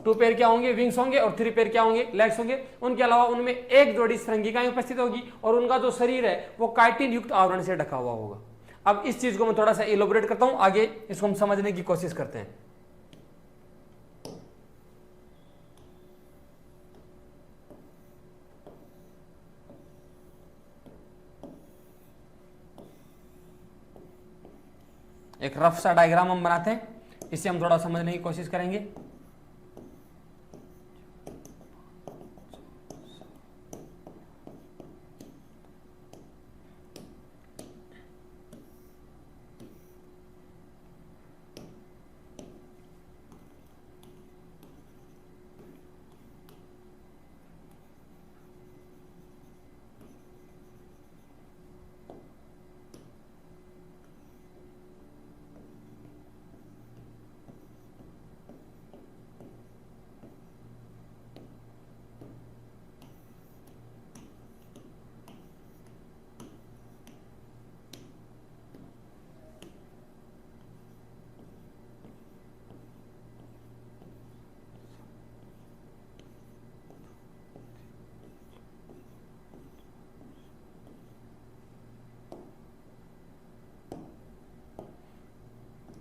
2 पेयर क्या होंगे? विंग्स होंगे। और 3 पेयर क्या होंगे? लेग्स होंगे। उनके अलावा उनमें एक जोड़ी श्रृंगिकाएं उपस्थित होगी और उनका जो शरीर है वो काइटिन युक्त आवरण से ढका हुआ होगा। अब इस चीज को मैं थोड़ा सा इलोबरेट करता हूं, आगे इसको हम समझने की कोशिश करते हैं। एक रफ सा डायग्राम हम बनाते हैं, इससे हम थोड़ा समझने की कोशिश करेंगे।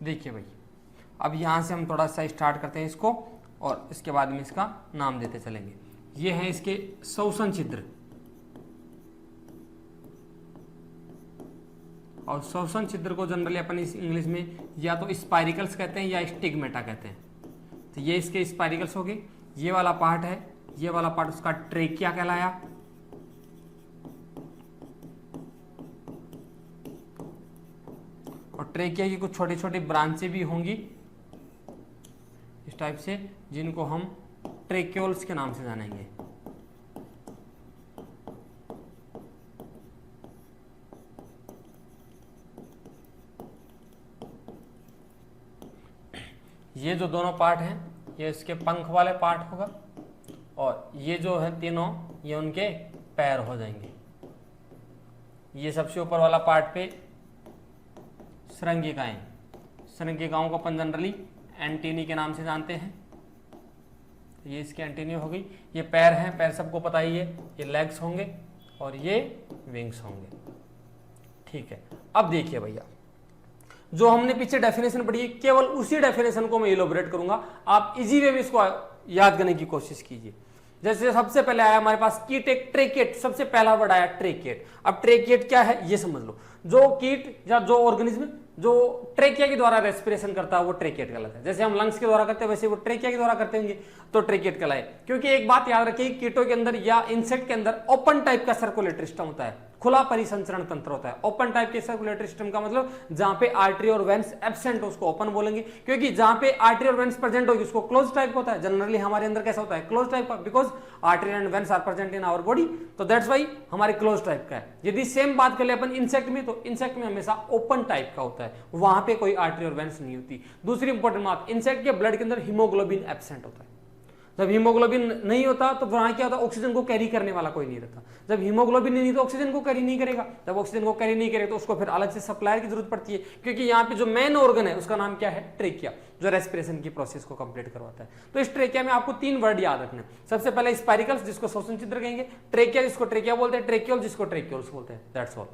देखिए भाई, अब यहाँ से हम थोड़ा सा स्टार्ट करते हैं इसको और इसके बाद में इसका नाम देते चलेंगे। ये है इसके श्वसन छिद्र, और श्वसन छिद्र को जनरली अपन इस इंग्लिश में या तो स्पाइरिकल्स कहते हैं या स्टिग्मेटा कहते हैं। तो ये इसके स्पाइरिकल्स हो गए। ये वाला पार्ट है, ये वाला पार्ट उसका ट्रेकिया कहलाया। और ट्रेकिया की कुछ छोटी छोटी ब्रांचें भी होंगी इस टाइप से, जिनको हम ट्रेक्योल्स के नाम से जानेंगे। ये जो दोनों पार्ट हैं ये इसके पंख वाले पार्ट होगा, और ये जो है तीनों ये उनके पैर हो जाएंगे। ये सबसे ऊपर वाला पार्ट पे श्रृंगिकाएं, श्रृंगिकाओं को अपन जनरली एंटीनी के नाम से जानते हैं। ये इसकी एंटीनी हो गई। ये पैर हैं, पैर सबको पता ही है, ये लेग्स होंगे और ये विंग्स होंगे। ठीक है, अब देखिए भैया, जो हमने पीछे डेफिनेशन पढ़ी है केवल उसी डेफिनेशन को मैं इलोबरेट करूंगा। आप इजी वे में इसको याद करने की कोशिश कीजिए। जैसे सबसे पहले आया हमारे पास कीट, एक ट्रेकेट, सबसे पहला वर्ड आया ट्रेकेट। अब ट्रेकेट क्या है ये समझ लो। जो कीट या जो ऑर्गेनिज्म जो ट्रेकिया के द्वारा रेस्पिरेशन करता है वो ट्रेकेट कहलाता है। जैसे हम लंग्स के द्वारा करते हैं वैसे वो ट्रेकिया के द्वारा करते होंगे तो ट्रेकेट कहलाए। क्योंकि एक बात याद रखिए, कीटों के अंदर या इंसेक्ट के अंदर ओपन टाइप का सर्कुलेटरी सिस्टम होता है, खुला परिसंचरण तंत्र होता है। ओपन टाइप के सर्कुलेटरी सिस्टम का मतलब जहां पे आर्टरी और वेन्स एब्सेंट हो उसको ओपन बोलेंगे, क्योंकि जहां पे आर्टरी और वेन्स प्रेजेंट होगी उसको क्लोज टाइप होता है। जनरली हमारे अंदर कैसा होता है, क्लोज टाइप का, because artery and veins are present in our body, तो दैट्स व्हाई हमारे क्लोज टाइप का है। यदि सेम बात कर ले अपन इंसेक्ट में, तो इंसेक्ट में हमेशा ओपन टाइप का होता है, वहां पे कोई आर्टरी और वेन्स नहीं होती। दूसरी इंपॉर्टेंट बात, इंसेक्ट के ब्लड के अंदर हीमोग्लोबिन एब्सेंट होता है। जब हीमोग्लोबिन नहीं होता तो वहां क्या होता है, ऑक्सीजन को कैरी करने वाला कोई नहीं रहता। जब हीमोग्लोबिन नहीं तो ऑक्सीजन को कैरी नहीं करेगा, जब ऑक्सीजन को कैरी नहीं करेगा तो उसको फिर अलग से सप्लायर की जरूरत पड़ती है, क्योंकि यहाँ पे जो मेन ऑर्गन है उसका नाम क्या है, ट्रेकिया, जो रेस्पिरेशन की प्रोसेस को कंप्लीट करवाता है। तो इस ट्रेकिया में आपको 3 वर्ड याद रखने। सबसे पहले स्पाइरिकल्स, जिसको श्वसन छिद्र कहेंगे, ट्रेकिया जिसको ट्रेकिया बोलते हैं, ट्रेक्योल जिसको ट्रेक्योल्स बोलते हैं, दैट्स ऑल।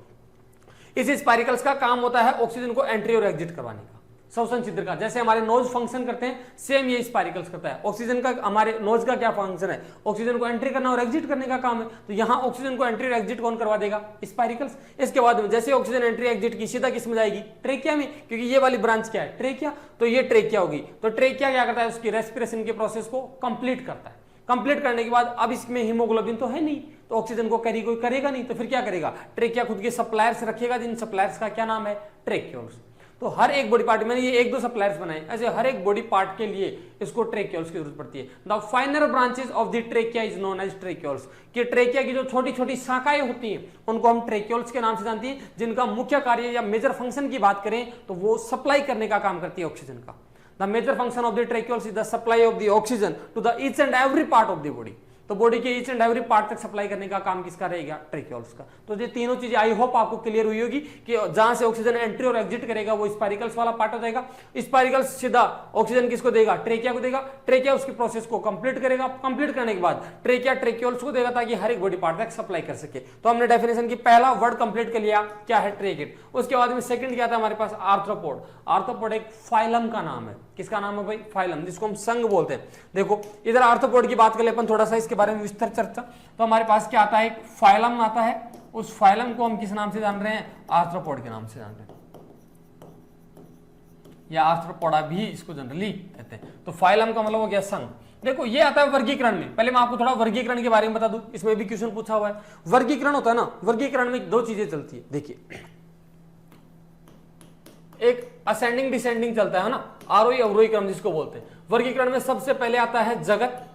इस स्पाइरिकल्स का काम होता है ऑक्सीजन को एंट्री और एग्जिट करवाने का, श्वसन छिद्र का। जैसे हमारे नोज फंक्शन करते हैं सेम ये स्पाइरिकल्स करता है। ऑक्सीजन का हमारे नोज का क्या फंक्शन है, ऑक्सीजन को एंट्री करना और एग्जिट करने का काम है। तो यहाँ ऑक्सीजन को एंट्री और एग्जिट कौन करवा देगा, स्पाइरिकल्स। इसके बाद में जैसे ऑक्सीजन एंट्री एग्जिट की सीधा किस में जाएगी, ट्रेकिया में, क्योंकि ये वाली ब्रांच क्या है, ट्रेकिया, तो ये ट्रेकिया होगी। तो ट्रेकिया क्या करता है, उसकी रेस्पिरेशन की प्रोसेस को कंप्लीट करता है। कंप्लीट करने के बाद अब इसमें हीमोग्लोबिन तो है नहीं, तो ऑक्सीजन को कैरी कोई करेगा नहीं, तो फिर क्या करेगा, ट्रेकिया खुद के सप्लायर्स रखेगा, जिन सप्लायर्स का क्या नाम है, ट्रेक्योल्स। तो हर एक बॉडी पार्ट, मैंने ये 1-2 सप्लायर्स बनाए, ऐसे हर एक बॉडी पार्ट के लिए इसको ट्रेक्योल्स की जरूरत पड़ती है। The finer branches of the trachea is known as tracheoles, कि ट्रेकिया की जो छोटी छोटी शाखाएं होती हैं उनको हम ट्रेक्योल्स के नाम से जानते हैं, जिनका मुख्य कार्य या मेजर फंक्शन की बात करें तो वो सप्लाई करने का काम करती है ऑक्सीजन का। The major function of the tracheoles is the supply of the oxygen to the each and every part of the body. तो बॉडी के ईच एंड एवरी पार्ट तक सप्लाई करने का काम किसका रहेगा, ट्रेक्योल्स का। तो ये तीनों चीजें आई होप आपको क्लियर हुई होगी कि जहां से ऑक्सीजन एंट्री और एग्जिट करेगा वो स्पाइरिकल्स वाला पार्ट हो जाएगा। स्पाइरिकल्स सीधा ऑक्सीजन किसको देगा, ट्रेकिया को देगा। ट्रेकिया उसकी प्रोसेस को कंप्लीट करेगा, कंप्लीट करने के बाद ट्रेकिया ट्रेक्योल्स को देगा ताकि हर एक बॉडी पार्ट तक सप्लाई कर सके। तो हमने डेफिनेशन की पहला वर्ड कंप्लीट कर लिया, क्या है, ट्रेकेट। उसके बाद में सेकंड क्या था हमारे पास, आर्थ्रोपोड। आर्थ्रोपोड एक फाइलम का नाम है। किसका नाम है भाई, फाइलम, जिसको हम संघ बोलते हैं। देखो इधर आर्थ्रोपोड की बात कर ले अपन थोड़ा सा इसके बारे में विस्तार चर्चा। तो हमारे पास क्या आता है, एक फाइलम आता है, उस फाइलम को हम किस नाम से जान रहे हैं, आर्थ्रोपोड के नाम से जान रहे हैं, या आर्थ्रोपोडा भी इसको जनरली कहते हैं। तो फाइलम का मतलब हो गया संघ। देखो ये आता है वर्गीकरण में। पहले मैं आपको थोड़ा वर्गीकरण के बारे में बता दूं, इसमें भी क्वेश्चन पूछा हुआ है। वर्गीकरण होता है ना, वर्गीकरण में 2 चीजें चलती है। देखिए एक असेंडिंग डिसेंडिंग चलता है ना, आरोही अवरोही क्रम जिसको बोलते हैं। वर्गीकरण में सबसे पहले आता है जगत,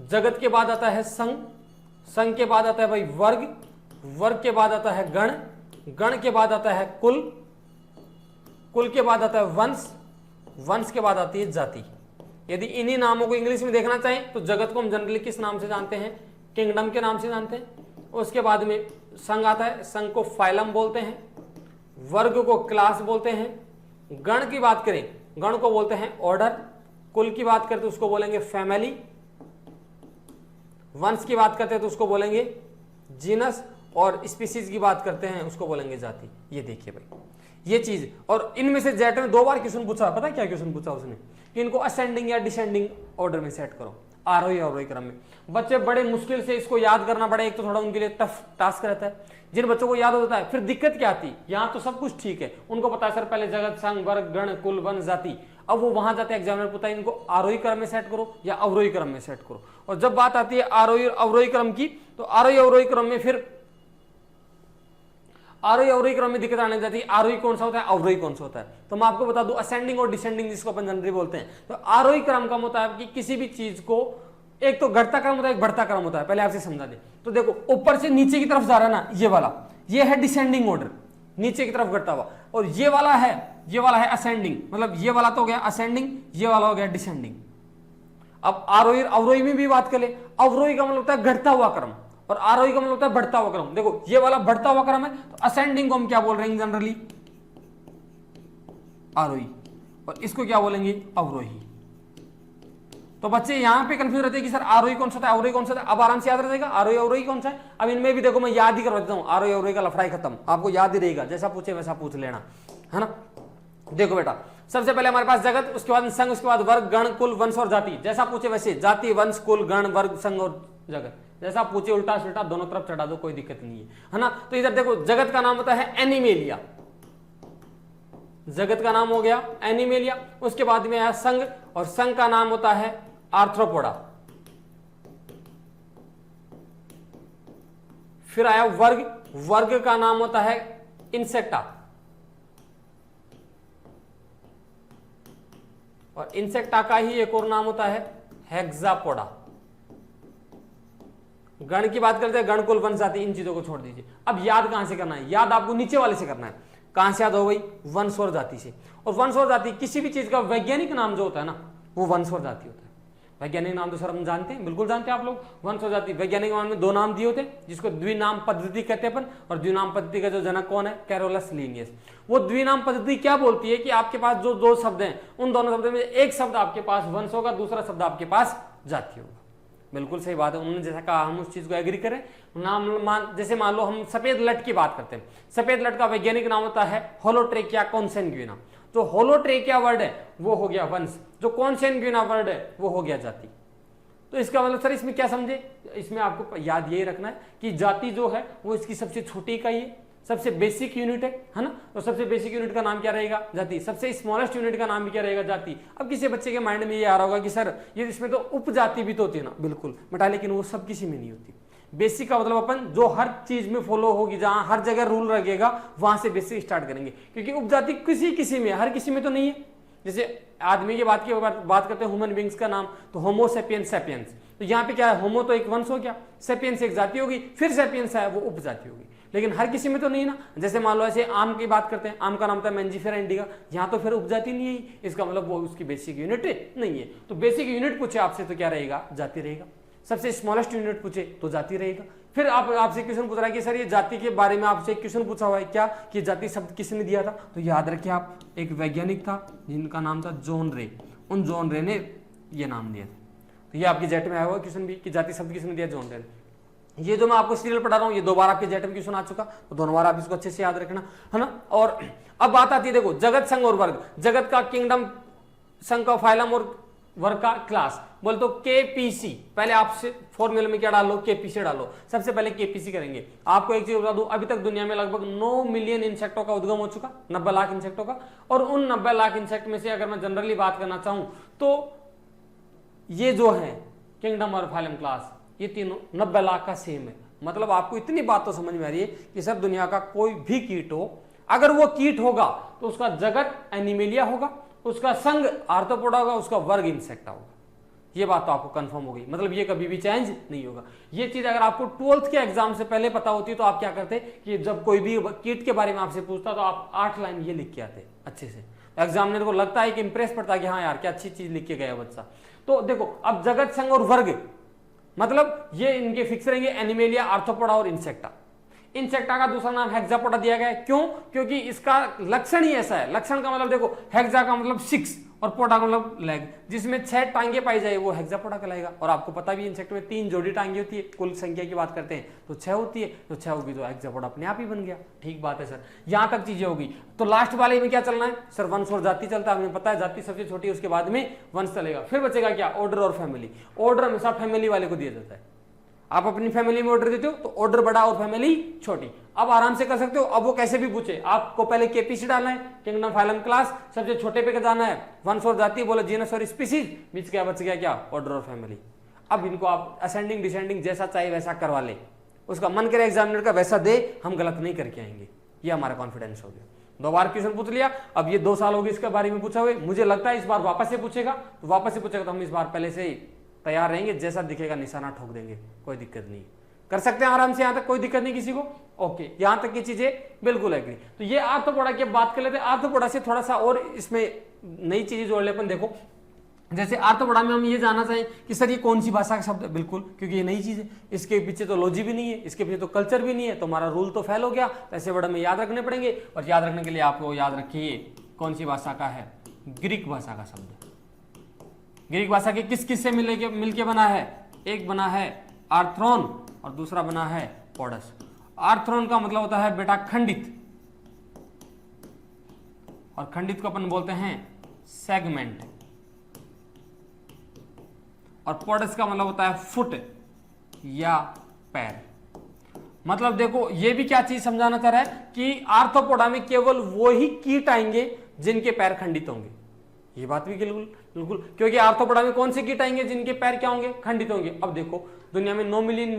जगत के बाद आता है संघ, संघ के बाद आता है भाई वर्ग, वर्ग के बाद आता है गण, गण के बाद आता है कुल, कुल के बाद आता है वंश, वंश के बाद आती है जाति। यदि इन्हीं नामों को इंग्लिश में देखना चाहें तो जगत को हम जनरली किस नाम से जानते हैं, किंगडम के नाम से जानते हैं। उसके बाद में संघ आता है, संघ को फाइलम बोलते हैं, वर्ग को क्लास बोलते हैं। गण की बात करें, गण को बोलते हैं ऑर्डर। कुल की बात करते हैं उसको बोलेंगे फैमिली। वंश की बात करते हैं तो उसको बोलेंगे जीनस। और स्पीसीज की बात करते हैं उसको बोलेंगे जाति। ये देखिए भाई ये चीज, और इनमें से जेट ने 2 बार क्वेश्चन पूछा, पता है क्या क्वेश्चन पूछा उसने कि इनको असेंडिंग या डिसेंडिंग ऑर्डर में सेट करो, आरोही अवरोही क्रम में। बच्चे बड़े मुश्किल से इसको याद करना पड़े, एक तो थोड़ा उनके लिए टफ टास्क रहता है। जिन बच्चों को याद होता है फिर दिक्कत क्या आती, यहाँ तो सब कुछ ठीक है, उनको पता है सर पहले जगत संघ वर्ग गण कुल वन जाति, अब वो वहां जाते हैं एग्जामिनर पूछता है इनको आरोही क्रम में सेट करो या अवरोही क्रम में सेट करो। और जब बात आती है आरोही अवरोही क्रम की, तो आरोही अवरोही क्रम में फिर आरोही अवरोही क्रम में दिक्कत आने जाती है, आरोही कौन सा होता है अवरोही कौन सा होता है। तो मैं आपको बता दूं असेंडिंग और डिसेंडिंग जिसको अपन जनरली बोलते हैं, तो आरोही क्रम का मतलब कि किसी भी चीज को एक तो घटता क्रम होता है एक बढ़ता क्रम होता है, पहले आपसे समझा दे। तो देखो ऊपर से नीचे की तरफ जा रहा है ना, ये वाला ये है डिसेंडिंग ऑर्डर, नीचे की तरफ घटता हुआ, और ये वाला है असेंडिंग, मतलब ये वाला तो हो गया असेंडिंग, ये वाला हो गया डिसेंडिंग। अब आरोही अवरोही में भी बात करें, अवरोही का मतलब होता है घटता हुआ क्रम और आरोही का मतलब होता है बढ़ता हुआ क्रम। देखो ये वाला बढ़ता हुआ क्रम है, तो असेंडिंग को हम क्या बोल रहे हैं जनरली आरोही, और इसको क्या बोलेंगे अवरोही। तो बच्चे यहां पे कंफ्यूज रहते हैं कि सर आरोही कौन सा था अवरोही कौन सा था। अब आराम से याद रहेगा आरोही अवरोही कौन सा है। अब इनमें भी देखो मैं याद ही करवा देता हूं, आरोही अवरोही का लफड़ा ही खत्म, आपको याद ही रहेगा, जैसा पूछे वैसा पूछ लेना, है ना। देखो बेटा सबसे पहले हमारे पास जगत, उसके बाद संघ, उसके बाद वर्ग गण कुल वंश और जाति। जैसा पूछे वैसे जाति वंश कुल गण वर्ग संघ और जगत, जैसा पूछे उल्टा सुल्टा दोनों तरफ चढ़ा दो, कोई दिक्कत नहीं है ना। तो इधर देखो जगत का नाम होता है एनिमेलिया, जगत का नाम हो गया एनिमेलिया। उसके बाद में आया संघ, और संघ का नाम होता है आर्थ्रोपोडा। फिर आया वर्ग, वर्ग का नाम होता है इंसेक्टा, और इंसेक्टा का ही एक और नाम होता है हेक्सापोडा। गण की बात करते हैं गण कुल वंश जाति, इन चीजों को छोड़ दीजिए। अब याद कहां से करना है, याद आपको नीचे वाले से करना है। कहां से याद हो गई, वंश और जाति से। और वंश और जाति किसी भी चीज का वैज्ञानिक नाम जो होता है ना वो वंश और जाति होता है। वैज्ञानिक नाम तो सर हम जानते हैं, बिल्कुल जानते हैं आप लोग। वंश और जाति वैज्ञानिक नाम में 2 नाम दिए होते हैं, जिसको द्विनाम पद्धति कहते हैं अपन। और द्विनाम पद्धति का जो जनक कौन है, कैरोलस लिनियस। वो द्विनाम पद्धति क्या बोलती है कि आपके पास जो 2 शब्द हैं उन दोनों शब्दों में एक शब्द आपके पास वंश होगा, दूसरा शब्द आपके पास जाति होगा। बिल्कुल सही बात है, उन्होंने जैसा कहा हम उस चीज को एग्री करें। नाम जैसे मान लो हम सफेद लट की बात करते हैं, सफेद लट का वैज्ञानिक नाम होता है होलोट्रेकिया कॉन्सेंग्यूना। जो होलोट्रेकिया वर्ड है वो हो गया वंश, जो कॉन्सेंग्यूना वर्ड है वो हो गया जाति। तो इसका मतलब सर इसमें क्या समझे, इसमें आपको याद यही रखना है कि जाति जो है वो इसकी सबसे छोटी इकाई है, सबसे बेसिक यूनिट है ना। तो सबसे बेसिक यूनिट का नाम क्या रहेगा, जाति। सबसे स्मॉलेस्ट यूनिट का नाम भी क्या रहेगा, जाति। अब किसी बच्चे के माइंड में ये आ रहा होगा कि सर ये इसमें तो उपजाति भी तो होती है ना, बिल्कुल बेटा, लेकिन वो सब किसी में नहीं होती। बेसिक का मतलब अपन जो हर चीज में फॉलो होगी, जहां हर जगह रूल लगेगा वहां से बेसिक स्टार्ट करेंगे, क्योंकि उपजाति किसी में, हर किसी में तो नहीं है। जैसे आदमी की बात करते हैं, ह्यूमन बींग्स का नाम, तो होमो सेपियंस सेपियंस। तो यहाँ पे क्या है, होमो तो एक वंश हो गया, सेपियंस एक जाति होगी, फिर सेपियंस है वो उपजाति होगी। लेकिन हर किसी में तो नहीं ना। जैसे मान लो ऐसे आम की बात करते हैं, आम का नाम होता है मैंजीफेरा इंडिका, यहाँ तो फिर उपजाति नहीं है, इसका मतलब वो उसकी बेसिक यूनिट नहीं है। तो बेसिक यूनिट पूछे आपसे तो क्या रहेगा, जाति रहेगा। सबसे स्मॉलेस्ट यूनिट पूछे तो जाति रहेगा। फिर आपसे क्वेश्चन पूछ रहा है कि सर ये जाति के बारे में आपसे क्वेश्चन पूछा हुआ है क्या, कि जाति शब्द किसने दिया था। तो याद रखिए आप, एक वैज्ञानिक था जिनका नाम था जॉन रे, उन जॉन रे ने ये नाम दिया था। तो ये आपके जेट में आया हुआ क्वेश्चन भी कि जाति शब्द किसने दिया, जॉन रे। ये जो मैं आपको सीरियल पढ़ा रहा हूँ ये 2 बार आपके जेट में क्वेश्चन आ चुका, तो दोनों बार आप इसको अच्छे से याद रखना, है ना। और अब बात आती है देखो जगत संघ और वर्ग। जगत का किंगडम, संघ का फाइलम और वर्ग का क्लास। बोल तो केपीसी, पहले आपसे फॉर्मूले में क्या डालो, केपीसी डालो। सबसे पहले केपीसी करेंगे। आपको एक चीज बता दूं, अभी तक दुनिया में लगभग 9 मिलियन इंसेक्टों का उद्गम हो चुका, 90 लाख इंसेक्टों का। और उन 90 लाख इंसेक्ट में से अगर मैं जनरली बात करना चाहूं तो ये जो है किंगडम और फाइलम क्लास, ये तीनों 90 लाख का सेम है। मतलब आपको इतनी बात तो समझ में आ रही है कि सर दुनिया का कोई भी कीट हो, अगर वो कीट होगा तो उसका जगत एनिमेलिया होगा, उसका संघ आर्थ्रोपोडा होगा, उसका वर्ग इंसेक्टा होगा। ये बात तो आपको कंफर्म हो गई, मतलब ये कभी भी चेंज नहीं होगा। ये चीज अगर आपको 12th के एग्जाम से पहले पता होती तो आप क्या करते कि जब कोई भी कीट के बारे में आपसे पूछता तो आप 8 लाइन ये लिख के आते अच्छे से। एग्जामिनर को लगता है कि इंप्रेस पड़ता है कि हाँ यार क्या अच्छी चीज लिख के गया बच्चा। तो देखो अब जगत संघ और वर्ग, मतलब ये इनके फिक्स रहेंगे एनिमेलिया, आर्थ्रोपोडा और इंसेक्टा। इंसेक्टा का दूसरा नाम हेक्सापोडा दिया गया है। क्यों? क्योंकि इसका लक्षण ही ऐसा है। लक्षण का मतलब देखो, हेक्सा का मतलब 6 और पोडा का मतलब लेग, जिसमें 6 टांगे पाई जाए वो हेक्सापोडा कहलाएगा। और आपको पता भी इंसेक्ट में 3 जोड़ी टांगे होती है, कुल संख्या की बात करते हैं तो 6 होती है, तो 6 होगी तो हेक्सापोडा अपने आप ही बन गया। ठीक बात है सर, यहां तक चीजें होगी। तो लास्ट वाले में क्या चलना है सर? वंश और जाति चलता है, हमें पता है जाति सबसे छोटी है, उसके बाद में वंश चलेगा। फिर बचेगा क्या? ऑर्डर और फैमिली। ऑर्डर हमेशा फैमिली वाले को दिया जाता है। आप अपनी फैमिली में ऑर्डर देते हो तो ऑर्डर बड़ा और फैमिली छोटी। अब आराम से कर सकते हो। अब वो कैसे भी पूछे, आपको पहले केपीसी डालना है, किंगडम फाइलम क्लास, सबसे छोटे पे जाना है, वंश और जाति, बोले जीनस और स्पीसीज, बीच क्या बच गया? क्या? ऑर्डर और फैमिली। अब इनको आप असेंडिंग डिसेंडिंग जैसा चाहिए वैसा करवा ले, उसका मन करे एग्जामिनर का वैसा दे, हम गलत नहीं करके आएंगे। ये हमारा कॉन्फिडेंस हो गया। 2 बार क्वेश्चन पूछ लिया, अब ये 2 साल हो गए इसके बारे में पूछा हुए। मुझे लगता है इस बार वापस से पूछेगा, तो वापस से पूछेगा तो हम इस बार पहले से ही तैयार रहेंगे, जैसा दिखेगा निशाना ठोक देंगे, कोई दिक्कत नहीं, कर सकते हैं आराम से। यहां तक कोई दिक्कत नहीं किसी को? ओके, यहां तक की चीजें बिल्कुल एग्री। तो ये आर्थ्रोपोडा की बात कर लेते हैं। आर्थ्रोपोडा से थोड़ा सा और इसमें नई चीजें जोड़ ले अपन। देखो, जैसे आर्थ्रोपोडा में हम ये जानना चाहें कि सर ये कौन सी भाषा का शब्द है? बिल्कुल, क्योंकि ये नई चीज है, इसके पीछे तो लॉजी भी नहीं है, इसके पीछे तो कल्चर भी नहीं है, तो हमारा रूल तो फेल हो गया। ऐसे वर्ड में याद रखने पड़ेंगे, और याद रखने के लिए आपको याद रखिए कौन सी भाषा का है? ग्रीक भाषा का शब्द। ग्रीक भाषा के किस किस से मिलके बना है? एक बना है आर्थ्रोन और दूसरा बना है पोडस। आर्थ्रोन का मतलब होता है बेटा खंडित, और खंडित को अपन बोलते हैं सेगमेंट, और पोडस का मतलब होता है फुट या पैर। मतलब देखो, ये भी क्या चीज समझाना चाह रहा है कि आर्थ्रोपोडा में केवल वो ही कीट आएंगे जिनके पैर खंडित होंगे। ये बात भी बिल्कुल बिल्कुल, क्योंकि आर्थ्रोपोडा में कौन से कीट आएंगे जिनके पैर क्या होंगे? खंडित होंगे। अब देखो, दुनिया में 9 मिलियन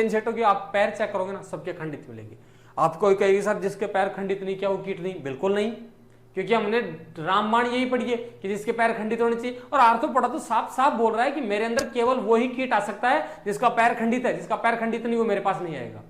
इंसेक्टों के आप पैर चेक करोगे ना, सबके खंडित मिलेंगे। आपको कहेगी सर जिसके पैर खंडित नहीं, क्या वो कीट नहीं? बिल्कुल नहीं, क्योंकि हमने रामबाण यही पढ़ी है कि जिसके पैर खंडित होने चाहिए। और आर्थ्रोपोडा तो साफ साफ बोल रहा है कि मेरे अंदर केवल वही कीट आ सकता है जिसका पैर खंडित है, जिसका पैर खंडित नहीं वो मेरे पास नहीं आएगा।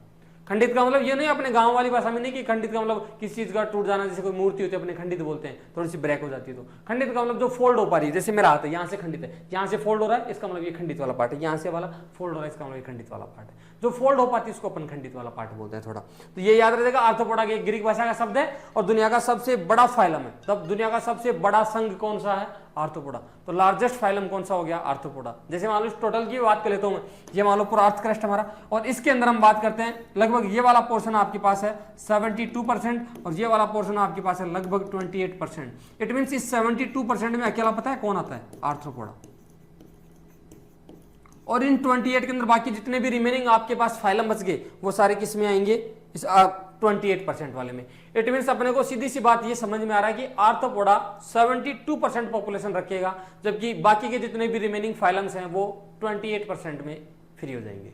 खंडित का मतलब ये नहीं अपने गांव वाली भाषा में नहीं कि खंडित का मतलब किसी चीज का टूट जाना, जैसे कोई मूर्ति होती है अपने खंडित बोलते हैं, थोड़ी सी ब्रेक हो जाती है। तो खंडित का मतलब जो फोल्ड हो पा रही है, जैसे मेरा हाथ है यहाँ से खंडित है, यहाँ से फोल्ड हो रहा है, इसका मतलब ये खंडित वाला पार्ट है, यहाँ से वाला फोल्ड हो रहा है, इसका मतलब ये खंडित वाला पार्ट है। जो फोल्ड हो पाती है उसको अपन खंडित वाला पार्ट बोलते हैं थोड़ा। तो ये याद रखेगा, आर्थ्रोपोडा एक ग्रीक भाषा का शब्द है और दुनिया का सबसे बड़ा फाइलम है। तब दुनिया का सबसे बड़ा संघ कौन सा है? आर्थ्रोपोडा। तो लार्जेस्ट फाइलम कौन सा हो गया? आर्थ्रोपोडा। जैसे मान लो टोटल की बात कर लेता हूं मैं, ये मान लो पूरा अर्थ क्रस्ट हमारा, और इसके अंदर हम बात करते हैं लगभग ये वाला पोर्शन आपके पास है 72% और ये वाला पोर्शन आपके पास है लगभग 28%। इट मींस इस 72% में अकेला पता है कौन आता है? आर्थ्रोपोडा। और इन 28 के अंदर बाकी जितने भी रिमेनिंग आपके पास फाइलम बच गए वो सारे किस में आएंगे? इस 28% वाले में। इट मीन्स अपने को सीधी सी बात ये समझ में आ रहा है कि आर्थ्रोपोडा 72% पॉपुलेशन रखेगा, जबकि बाकी के जितने भी रिमेनिंग फाइलम्स हैं वो 28% में फ्री हो जाएंगे।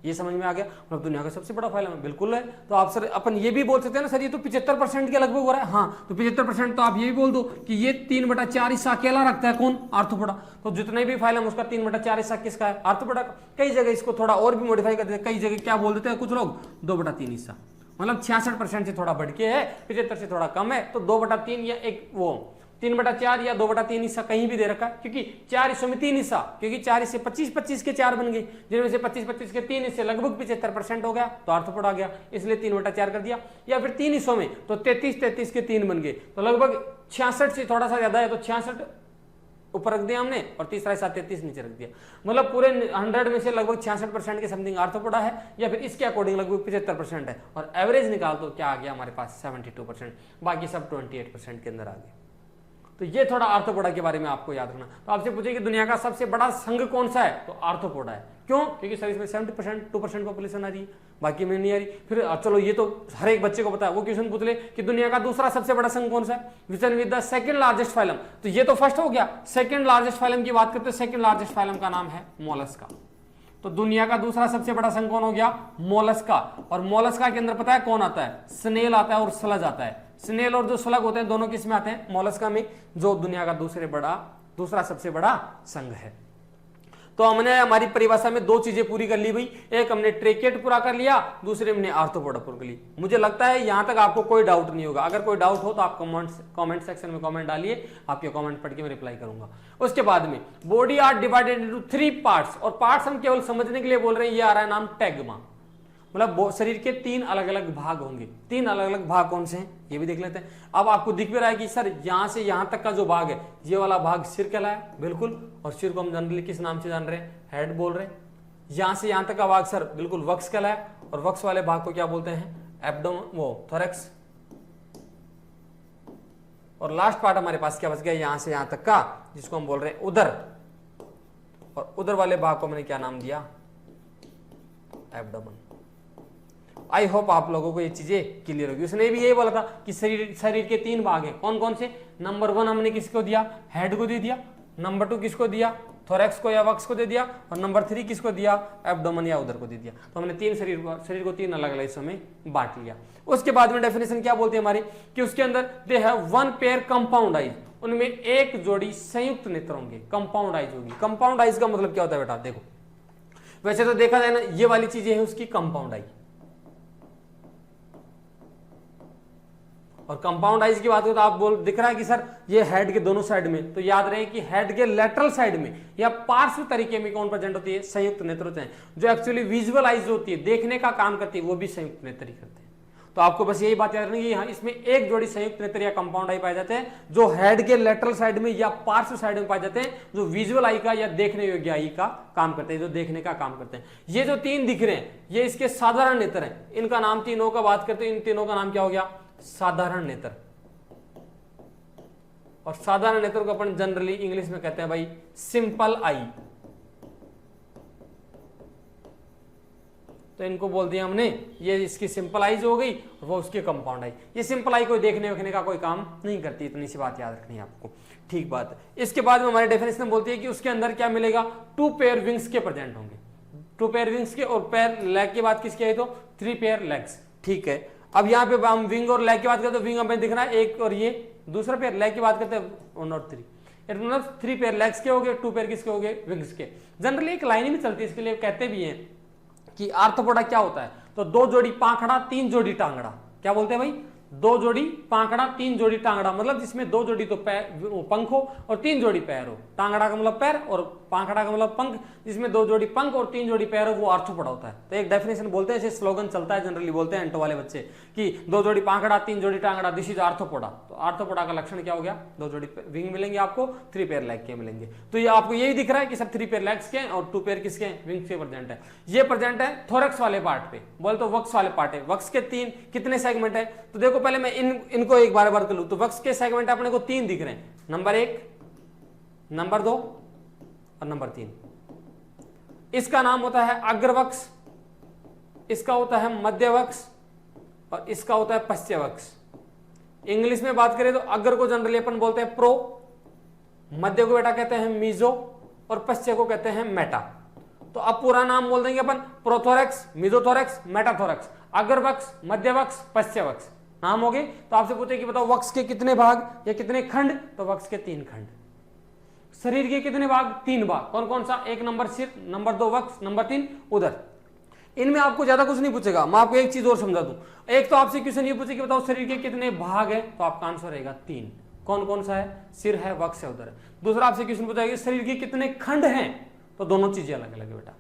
ये समझ में आ गया? मतलब दुनिया का सबसे बड़ा फाइलम है, बिल्कुल है। तो आप सर अपन ये भी बोल सकते हैं ना सर ये तो 75% के लगभग हो रहा है। हाँ, तो 75% तो आप ये भी बोल दो कि ये 3/4 हिस्सा अकेला रखता है कौन? आर्थ्रोपोडा। तो जितने भी फाइलम उसका 3/4 हिस्सा किसका है? आर्थ्रोपोडा का। कई जगह इसको थोड़ा और भी मॉडिफाई कर देते हैं, कई जगह क्या बोल देते हैं कुछ लोग? 2/3 हिस्सा। मतलब 66% से थोड़ा बढ़ के है, 75 से थोड़ा कम है, तो 2/3 या 3/4 या 2/3 हिस्सा कहीं भी दे रखा है, क्योंकि 4 हिस्सों में 3 हिस्सा, क्योंकि 4 हिस्से 25-25 के 4 बन गए, जिनमें से 25-25 के 3 हिस्से लगभग 75% हो गया, तो आर्थ्रोपोडा आ गया, इसलिए 3/4 कर दिया। या फिर 3 हिस्सों में तो 33-33 के 3 बन गए, तो लगभग 66 से थोड़ा सा ज्यादा है, तो 66 ऊपर रख दिया हमने और तीसरा हिस्सा 33 नीचे रख दिया। मतलब पूरे 100 में से लगभग 66% के समथिंग आर्थ्रोपोडा है, या फिर इसके अकॉर्डिंग लगभग 75% है, और एवरेज निकाल तो क्या आ गया हमारे पास? 72%। बाकी सब 28% के अंदर आ गए। तो ये थोड़ा आर्थ्रोपोडा के बारे में आपको याद रखना। तो आपसे पूछे कि दुनिया का सबसे बड़ा संघ कौन सा है? तो आर्थ्रोपोडा है। क्यों? क्योंकि सर इसमें 70% 2% पॉपुलेशन आ रही है, बाकी में नहीं आ रही। फिर चलो ये तो हर एक बच्चे को पता है, वो क्वेश्चन पूछ ले कि दुनिया का दूसरा सबसे बड़ा संघ कौन सा है? Which one with the second largest phylum. तो ये तो फर्स्ट हो गया। सेकंड लार्जेस्ट फाइलम की बात करते हैं, सेकंड लार्जेस्ट फाइलम का नाम है मोलस्का। तो दुनिया का दूसरा सबसे बड़ा संघ कौन हो गया? मोलस्का। और मोलस्का के अंदर पता है कौन आता है? स्नेल आता है और स्लज आता है। स्नेल और जो स्लग होते हैं दोनों किस में आते हैं? मोलस्का में, जो दुनिया का दूसरा सबसे बड़ा संघ है। तो हमने हमारी परिभाषा में 2 चीजें पूरी कर ली भाई, एक हमने ट्रेकेट पूरा कर लिया, दूसरे हमने आर्थ्रोपोडा पूरा कर ली। मुझे लगता है यहां तक आपको कोई डाउट नहीं होगा। अगर कोई डाउट हो तो आप कमेंट सेक्शन में कमेंट डालिए, आपके कमेंट पढ़ के मैं रिप्लाई करूंगा। उसके बाद में body are divided into 3 parts, और पार्ट्स हम केवल समझने के लिए बोल रहे हैं। ये आ रहा है नाम टैगमा। मतलब शरीर के 3 अलग अलग भाग होंगे। 3 अलग अलग भाग कौन से हैं ये भी देख लेते हैं। अब आपको दिख भी रहा है कि सर यहां से यहां तक का जो भाग है ये वाला भाग सिर कहलाया, बिल्कुल, और सिर को हम जनरली किस नाम से जान रहे हैं, हेड बोल रहे हैं। यहां से यहां तक का भाग सर बिल्कुल वक्स कहलाया, और वक्स वाले भाग को क्या बोलते हैं, एब्डोमेन, वो थोरैक्स। और लास्ट पार्ट हमारे पास क्या बच गया, यहां से यहां तक का, जिसको हम बोल रहे हैं उदर, और उदर वाले भाग को मैंने क्या नाम दिया, एब्डोमेन। आई होप आप लोगों को ये चीजें क्लियर होगी। उसने भी यही बोला था कि शरीर के 3 भाग हैं, कौन कौन से, नंबर 1 हमने किसको दिया, हेड को दे दिया, नंबर 2 किसको दिया, थोरैक्स को या वक्स को दे दिया, और नंबर 3 किसको दिया, एब्डोमेन या उदर को दे दिया। तो हमने 3 शरीर को 3 अलग अलग हिस्सों में बांट लिया। उसके बाद में डेफिनेशन क्या बोलते हैं हमारी, कि उसके अंदर दे हैव 1 पेयर कंपाउंड आइज, उनमें एक जोड़ी संयुक्त नेत्र होंगे, कंपाउंड आइज होगी। कंपाउंड आइज का मतलब क्या होता है बेटा, देखो वैसे तो देखा जाए ना ये वाली चीजें है उसकी कंपाउंड आई, और कंपाउंड आइज की बात करो तो आप दिख रहा है कि सर ये हेड के दोनों साइड में, तो याद रहे कि हेड के लेटरल साइड में या पार्श्व तरीके में कौन प्रेजेंट होती है, संयुक्त नेत्र होते हैं। जो एक्चुअली विजुअल आइज होती है, देखने का काम करती है, वो भी संयुक्त नेत्र ही करते हैं। तो आपको बस यही बात याद रखनी है, इसमें एक जोड़ी संयुक्त नेत्र या कंपाउंड आई पाए जाते हैं जो हेड के लेटरल साइड में या पार्श्व साइड में पाए जाते हैं, जो विजुअल आई का या देखने योग्य आई का काम करते हैं, जो देखने का काम करते हैं। ये जो 3 दिख रहे हैं ये इसके साधारण नेत्र हैं, इनका नाम, तीनों का बात करते हैं, इन तीनों का नाम क्या हो गया, साधारण नेत्र। और साधारण नेत्र को अपन जनरली इंग्लिश में कहते हैं भाई सिंपल आई। तो इनको बोल दिया हमने, ये इसकी सिंपल आईज हो गई, वो उसकी कंपाउंड आई। ये सिंपल आई कोई देखने वखने का कोई काम नहीं करती, इतनी सी बात याद रखनी है आपको, ठीक बात है। इसके बाद में हमारी डेफिनेशन बोलती है कि उसके अंदर क्या मिलेगा, 2 पेयर विंग्स के प्रेजेंट होंगे, 2 पेयर विंग्स के, और पेयर लेग की बात किसकी है, तो 3 पेयर लेग्स, ठीक है। अब यहाँ पे हम विंग और लेग की बात करते हैं, तो विंग हमें दिख रहा है एक, और ये दूसरा पेयर, लेग की बात करते हैं 1 और 3, मतलब 3 पेयर लेग्स के हो गए, 2 पेयर किसके हो गए, विंग्स के। जनरली एक लाइन में चलती है, इसके लिए कहते भी हैं कि आर्थ्रोपोडा क्या होता है, तो 2 जोड़ी पाखड़ा 3 जोड़ी टांगड़ा, क्या बोलते हैं भाई, 2 जोड़ी पाखड़ा 3 जोड़ी टांगड़ा, मतलब जिसमें 2 जोड़ी तो पंख हो और 3 जोड़ी पैर हो। टांगड़ा का मतलब पैर और पाखड़ा का मतलब पंख, जिसमें 2 जोड़ी पंख और 3 जोड़ी पैर हो, वो आर्थ्रोपोडा होता है। तो एक डेफिनेशन बोलते हैं, ऐसे स्लोगन चलता है जनरली, बोलते हैं एंटो वाले बच्चे कि 2 जोड़ी पाखड़ा 3 जोड़ी टांगड़ा, दिस इज आर्थ्रोपोडा। तो आर्थ्रोपोडा का लक्षण क्या हो गया, 2 जोड़ी विंग मिलेंगे आपको, 3 पेयर लेग के मिलेंगे। तो ये आपको यही दिख रहा है कि सब 3 पेयर लेग्स के और 2 पेयर किसके, विंग्स के प्रेजेंट है। ये प्रेजेंट है थोरैक्स वाले पार्ट पे, बोल तो वक्स वाले पार्ट है। वक्स के 3 कितने सेगमेंट है, तो देखो पहले मैं इनको एक बार कर लूं, तो वक्स के सेगमेंट अपने को 3 दिख रहे हैं, नंबर 1, नंबर 2 और नंबर 3। इसका नाम होता है अग्रवक्स, इसका होता है मध्यवक्स, और इसका होता है पश्चवक्स। इंग्लिश में बात करें तो अग्र को जनरली अपन बोलते हैं प्रो, मध्य को बेटा कहते हैं मीजो, और पश्च को कहते हैं मेटा। तो अब पूरा नाम बोल देंगे अपन, प्रोथोरैक्स, मीजोथोरैक्स, मेटाथोरैक्स, अग्रवक्स, मध्यवक्स, पश्चवक्स नाम हो गए। तो आपसे पूछे कि बताओ वक्स के कितने भाग या कितने खंड, तो वक्स के 3 खंड। शरीर के कितने भाग, 3 भाग, कौन कौन सा, 1 नंबर सिर, नंबर 2 वक्स, नंबर 3 उदर। इनमें आपको ज्यादा कुछ नहीं पूछेगा, मैं आपको एक चीज और समझा दूं। एक तो आपसे क्वेश्चन ये पूछे कि बताओ शरीर के कितने भाग है, तो आपका आंसर रहेगा 3। कौन कौन सा है, सिर है, वक्स है, उदर है। दूसरा आपसे क्वेश्चन पूछा कि शरीर के कितने खंड हैं, तो दोनों चीजें अलग अलग है बेटा,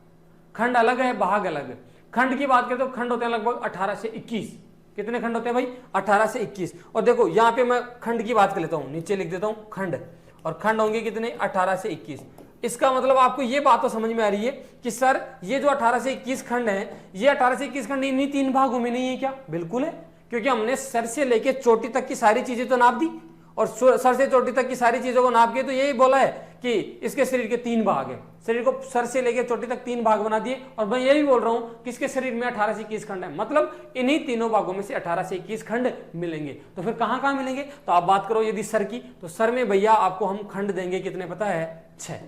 खंड अलग है, भाग अलग है। खंड की बात करें तो खंड होते हैं लगभग 18 से 21। कितने खंड होते हैं भाई, 18 से 21। और देखो यहाँ पे मैं खंड की बात कर लेता हूं, नीचे लिख देता हूं खंड, और खंड होंगे कितने, 18 से 21। इसका मतलब आपको ये बात तो समझ में आ रही है कि सर ये जो 18 से 21 खंड है, ये 18 से 21 खंड इन्हीं 3 भागों में नहीं है क्या, बिल्कुल है, क्योंकि हमने सर से लेके चोटी तक की सारी चीजें तो नाप दी, और सर से चोटी तक की सारी चीजों को नाप के तो यही बोला है कि इसके शरीर के 3 भाग है। शरीर को सर से लेकर चोटी तक 3 भाग बना दिए, और मैं यही बोल रहा हूं कि इसके शरीर में 18 से 21 खंड है, मतलब इन्हीं तीनों भागों में से 18 से 21 खंड मिलेंगे। तो फिर कहां कहां मिलेंगे, तो आप बात करो यदि सर की, तो सर में भैया आपको हम खंड देंगे कितने पता है, 6।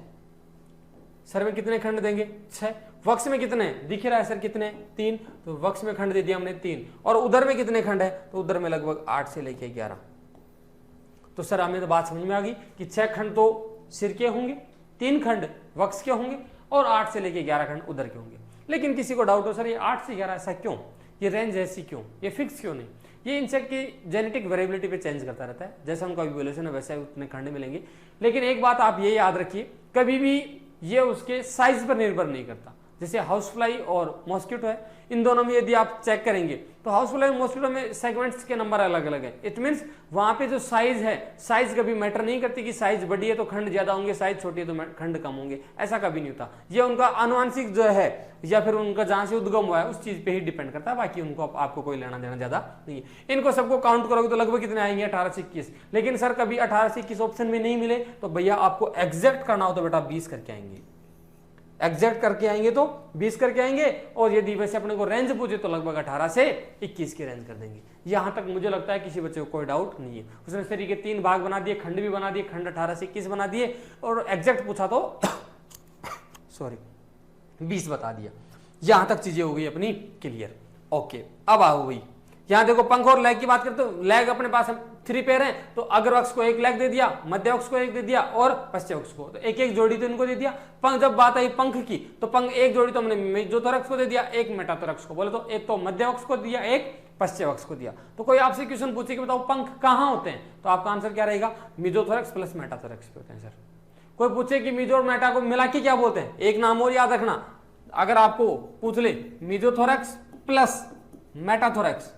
सर में कितने खंड देंगे, 6। वक्स में कितने दिख रहा है सर, कितने, 3, तो वक्स में खंड दे दिया हमने 3। और उधर में कितने खंड है, तो उधर में लगभग 8 से लेके 11। तो सर हमें तो बात समझ में आ गई कि 6 खंड तो सिर के होंगे, 3 खंड वक्स के होंगे, और 8 से लेके 11 खंड उधर के होंगे। लेकिन किसी को डाउट हो सर ये 8 से 11 ऐसा क्यों, ये रेंज ऐसी क्यों, ये फिक्स क्यों नहीं, ये इंसेक्ट की जेनेटिक वेरिएबिलिटी पे चेंज करता रहता है, जैसा उनका इवोल्यूशन है वैसे उतने खंड मिलेंगे। लेकिन एक बात आप ये याद रखिए, कभी भी ये उसके साइज पर निर्भर नहीं करता। जैसे हाउस फ्लाई और मॉस्किटो है, इन दोनों में यदि आप चेक करेंगे तो हाउस फ्लाई और मॉस्किटो में सेगमेंट्स के नंबर अलग अलग है। इट मींस वहां पे जो साइज है, साइज कभी मैटर नहीं करती कि साइज बड़ी है तो खंड ज्यादा होंगे, साइज छोटी है तो खंड कम होंगे, ऐसा कभी नहीं होता। ये उनका आनुवंशिक जो है या फिर उनका जहां से उद्गम हुआ है उस चीज पे ही डिपेंड करता है, बाकी उनको आपको कोई लेना देना ज्यादा नहीं है। इनको सबको काउंट करोगे तो लगभग कितने आएंगे, 18 से 21। लेकिन सर कभी 18 से 21 ऑप्शन में नहीं मिले तो भैया आपको एग्जैक्ट करना हो तो बेटा 20 करके आएंगे, एग्जैक्ट करके आएंगे तो 20 करके आएंगे, और यदि वैसे अपने को रेंज पूछे तो लगभग 18 से 21 की रेंज कर देंगे। यहां तक मुझे लगता है किसी बच्चे को कोई डाउट नहीं है। उसने इस तरीके 3 भाग बना दिए, खंड भी बना दिए, खंड 18 से 21 बना दिए, और एग्जैक्ट पूछा तो सॉरी 20 बता दिया। यहां तक चीजें हो गई अपनी क्लियर। ओके, अब आओ भाई यहां देखो पंख और लेग की बात करते तो लेग अपने पास 3 पेयर हैं, तो अग्र अक्ष को 1 लेग दे दिया, मध्य अक्ष को 1 दे दिया और पश्चिम अक्ष को तो एक एक जोड़ी तो इनको दे दिया। पंख जब बात आई पंख की तो पंख 1 जोड़ी तो हमने मेजोथोरैक्स को दे दिया, 1 मेटाथोरैक्स को, बोले तो एक तो मध्य अक्ष को दिया, 1 पश्चिम अक्ष को दिया। तो कोई आपसे क्वेश्चन पूछे कि बताओ पंख कहां होते हैं, तो आपका आंसर क्या रहेगा, मेजोथोरैक्स प्लस मेटाथोरैक्स पे होते हैं सर। कोई पूछे कि मेजो और मेटा को मिला के क्या बोलते हैं, एक नाम और याद रखना, अगर आपको पूछ ले मेजोथोरैक्स प्लस मेटाथोरैक्स,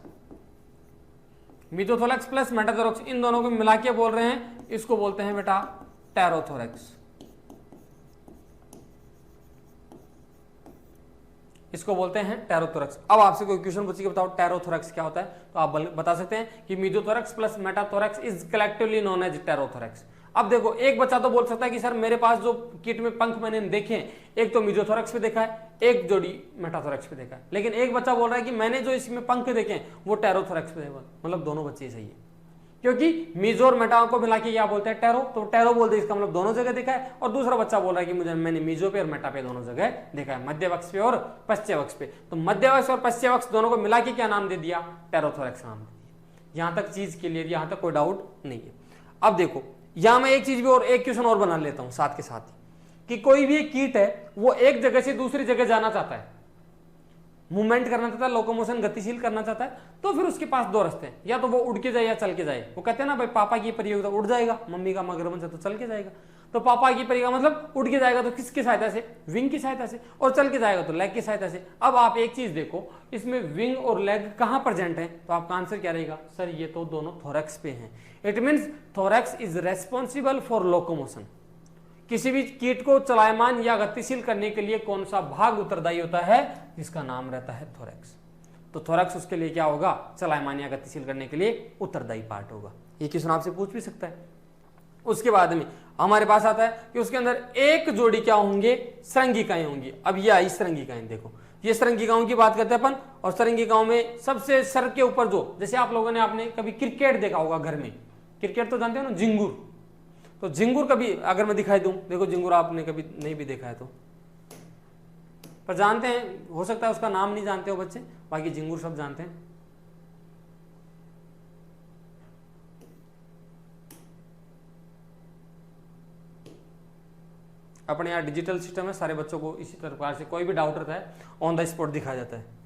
मेजोथोरैक्स प्लस मेटाथोरैक्स, इन दोनों को मिला के बोल रहे हैं, इसको बोलते हैं बेटा टेरोथोरैक्स, इसको बोलते हैं टेरोथोरैक्स। अब आपसे कोई क्वेश्चन पूछे कि बताओ टेरोथोरैक्स क्या होता है, तो आप बता सकते हैं कि mesothorax plus metathorax is collectively known as pterothorax. अब देखो एक बच्चा तो बोल सकता है कि सर मेरे पास जो किट में पंख मैंने देखे हैं, एक तो मेजोथोरैक्स पे देखा है, एक जोड़ी मेटाथोरैक्स पे देखा है, लेकिन एक बच्चा बोल रहा है कि मैंने जो इसमें पंख देखे हैं वो टेरोथोरैक्स पे देखा, मतलब दोनों बच्चे सही है, क्योंकि मेजो और मेटा को मिला के क्या बोलते हैं टेरो, तो टेरो बोलते हैं, इसका मतलब दोनों जगह देखा है। और दूसरा बच्चा बोल रहा है कि मुझे मैंने मेजो पे और मेटा पे दोनों जगह देखा है, मध्य अक्ष पे और पश्चिम अक्ष पे, तो मध्य अक्ष और पश्चिम अक्ष दोनों को मिला के क्या नाम दे दिया, टेरोथोरैक्स नाम दे दिया। यहां तक चीज क्लियर, यहां तक कोई डाउट नहीं है। अब देखो यहां मैं एक चीज भी और एक क्वेश्चन और बना लेता हूं साथ के साथ ही, कि कोई भी एक कीट है वो एक जगह से दूसरी जगह जाना चाहता है, मूवमेंट करना चाहता है, लोकोमोशन गतिशील करना चाहता है, तो फिर उसके पास 2 रास्ते हैं, या तो वो उड़ के जाए या चल के जाए। वो कहते हैं ना भाई पापा की परियोगिता उड़ जाएगा, मम्मी का मगरमच्छ है तो चल के जाएगा। तो पापा की परियोगिता मतलब उड़ के जाएगा तो किसकी सहायता से, विंग की सहायता से, और चल के जाएगा तो लेग की सहायता से। अब आप एक चीज देखो, इसमें विंग और लेग कहां प्रेजेंट है, तो आपका आंसर क्या रहेगा, सर ये तो दोनों थोरैक्स पे हैं। It means thorax is responsible for locomotion. किसी भी कीट को चलायमान या गतिशील करने के लिए कौन सा भाग उत्तरदायी होता है, जिसका नाम रहता है थोरैक्स। तो थोरैक्स उसके लिए क्या होगा, चलायमान या गतिशील करने के लिए उत्तरदायी पार्ट होगा। ये क्वेश्चन आपसे पूछ भी सकता है। उसके बाद में हमारे पास आता है कि उसके अंदर एक जोड़ी क्या होंगे, सरंगिकाएं होंगी। अब ये आई सरंगिकाएं, देखो ये सरंगिकाओं की बात करते हैं अपन, और सरंगिकाओं में सबसे सर के ऊपर जो, जैसे आप लोगों ने आपने कभी क्रिकेट देखा होगा घर में, क्रिकेट तो जानते हो ना, झिंगुर, तो झिंगुर कभी अगर मैं दिखाई दूं, देखो झिंगुर आपने कभी नहीं भी देखा है तो, पर जानते हैं, हो सकता है उसका नाम नहीं जानते हो बच्चे, बाकी झिंगुर सब जानते हैं। अपने यहाँ डिजिटल सिस्टम है, सारे बच्चों को इसी प्रकार से कोई भी डाउट रहता है ऑन द स्पॉट दिखाया जाता है।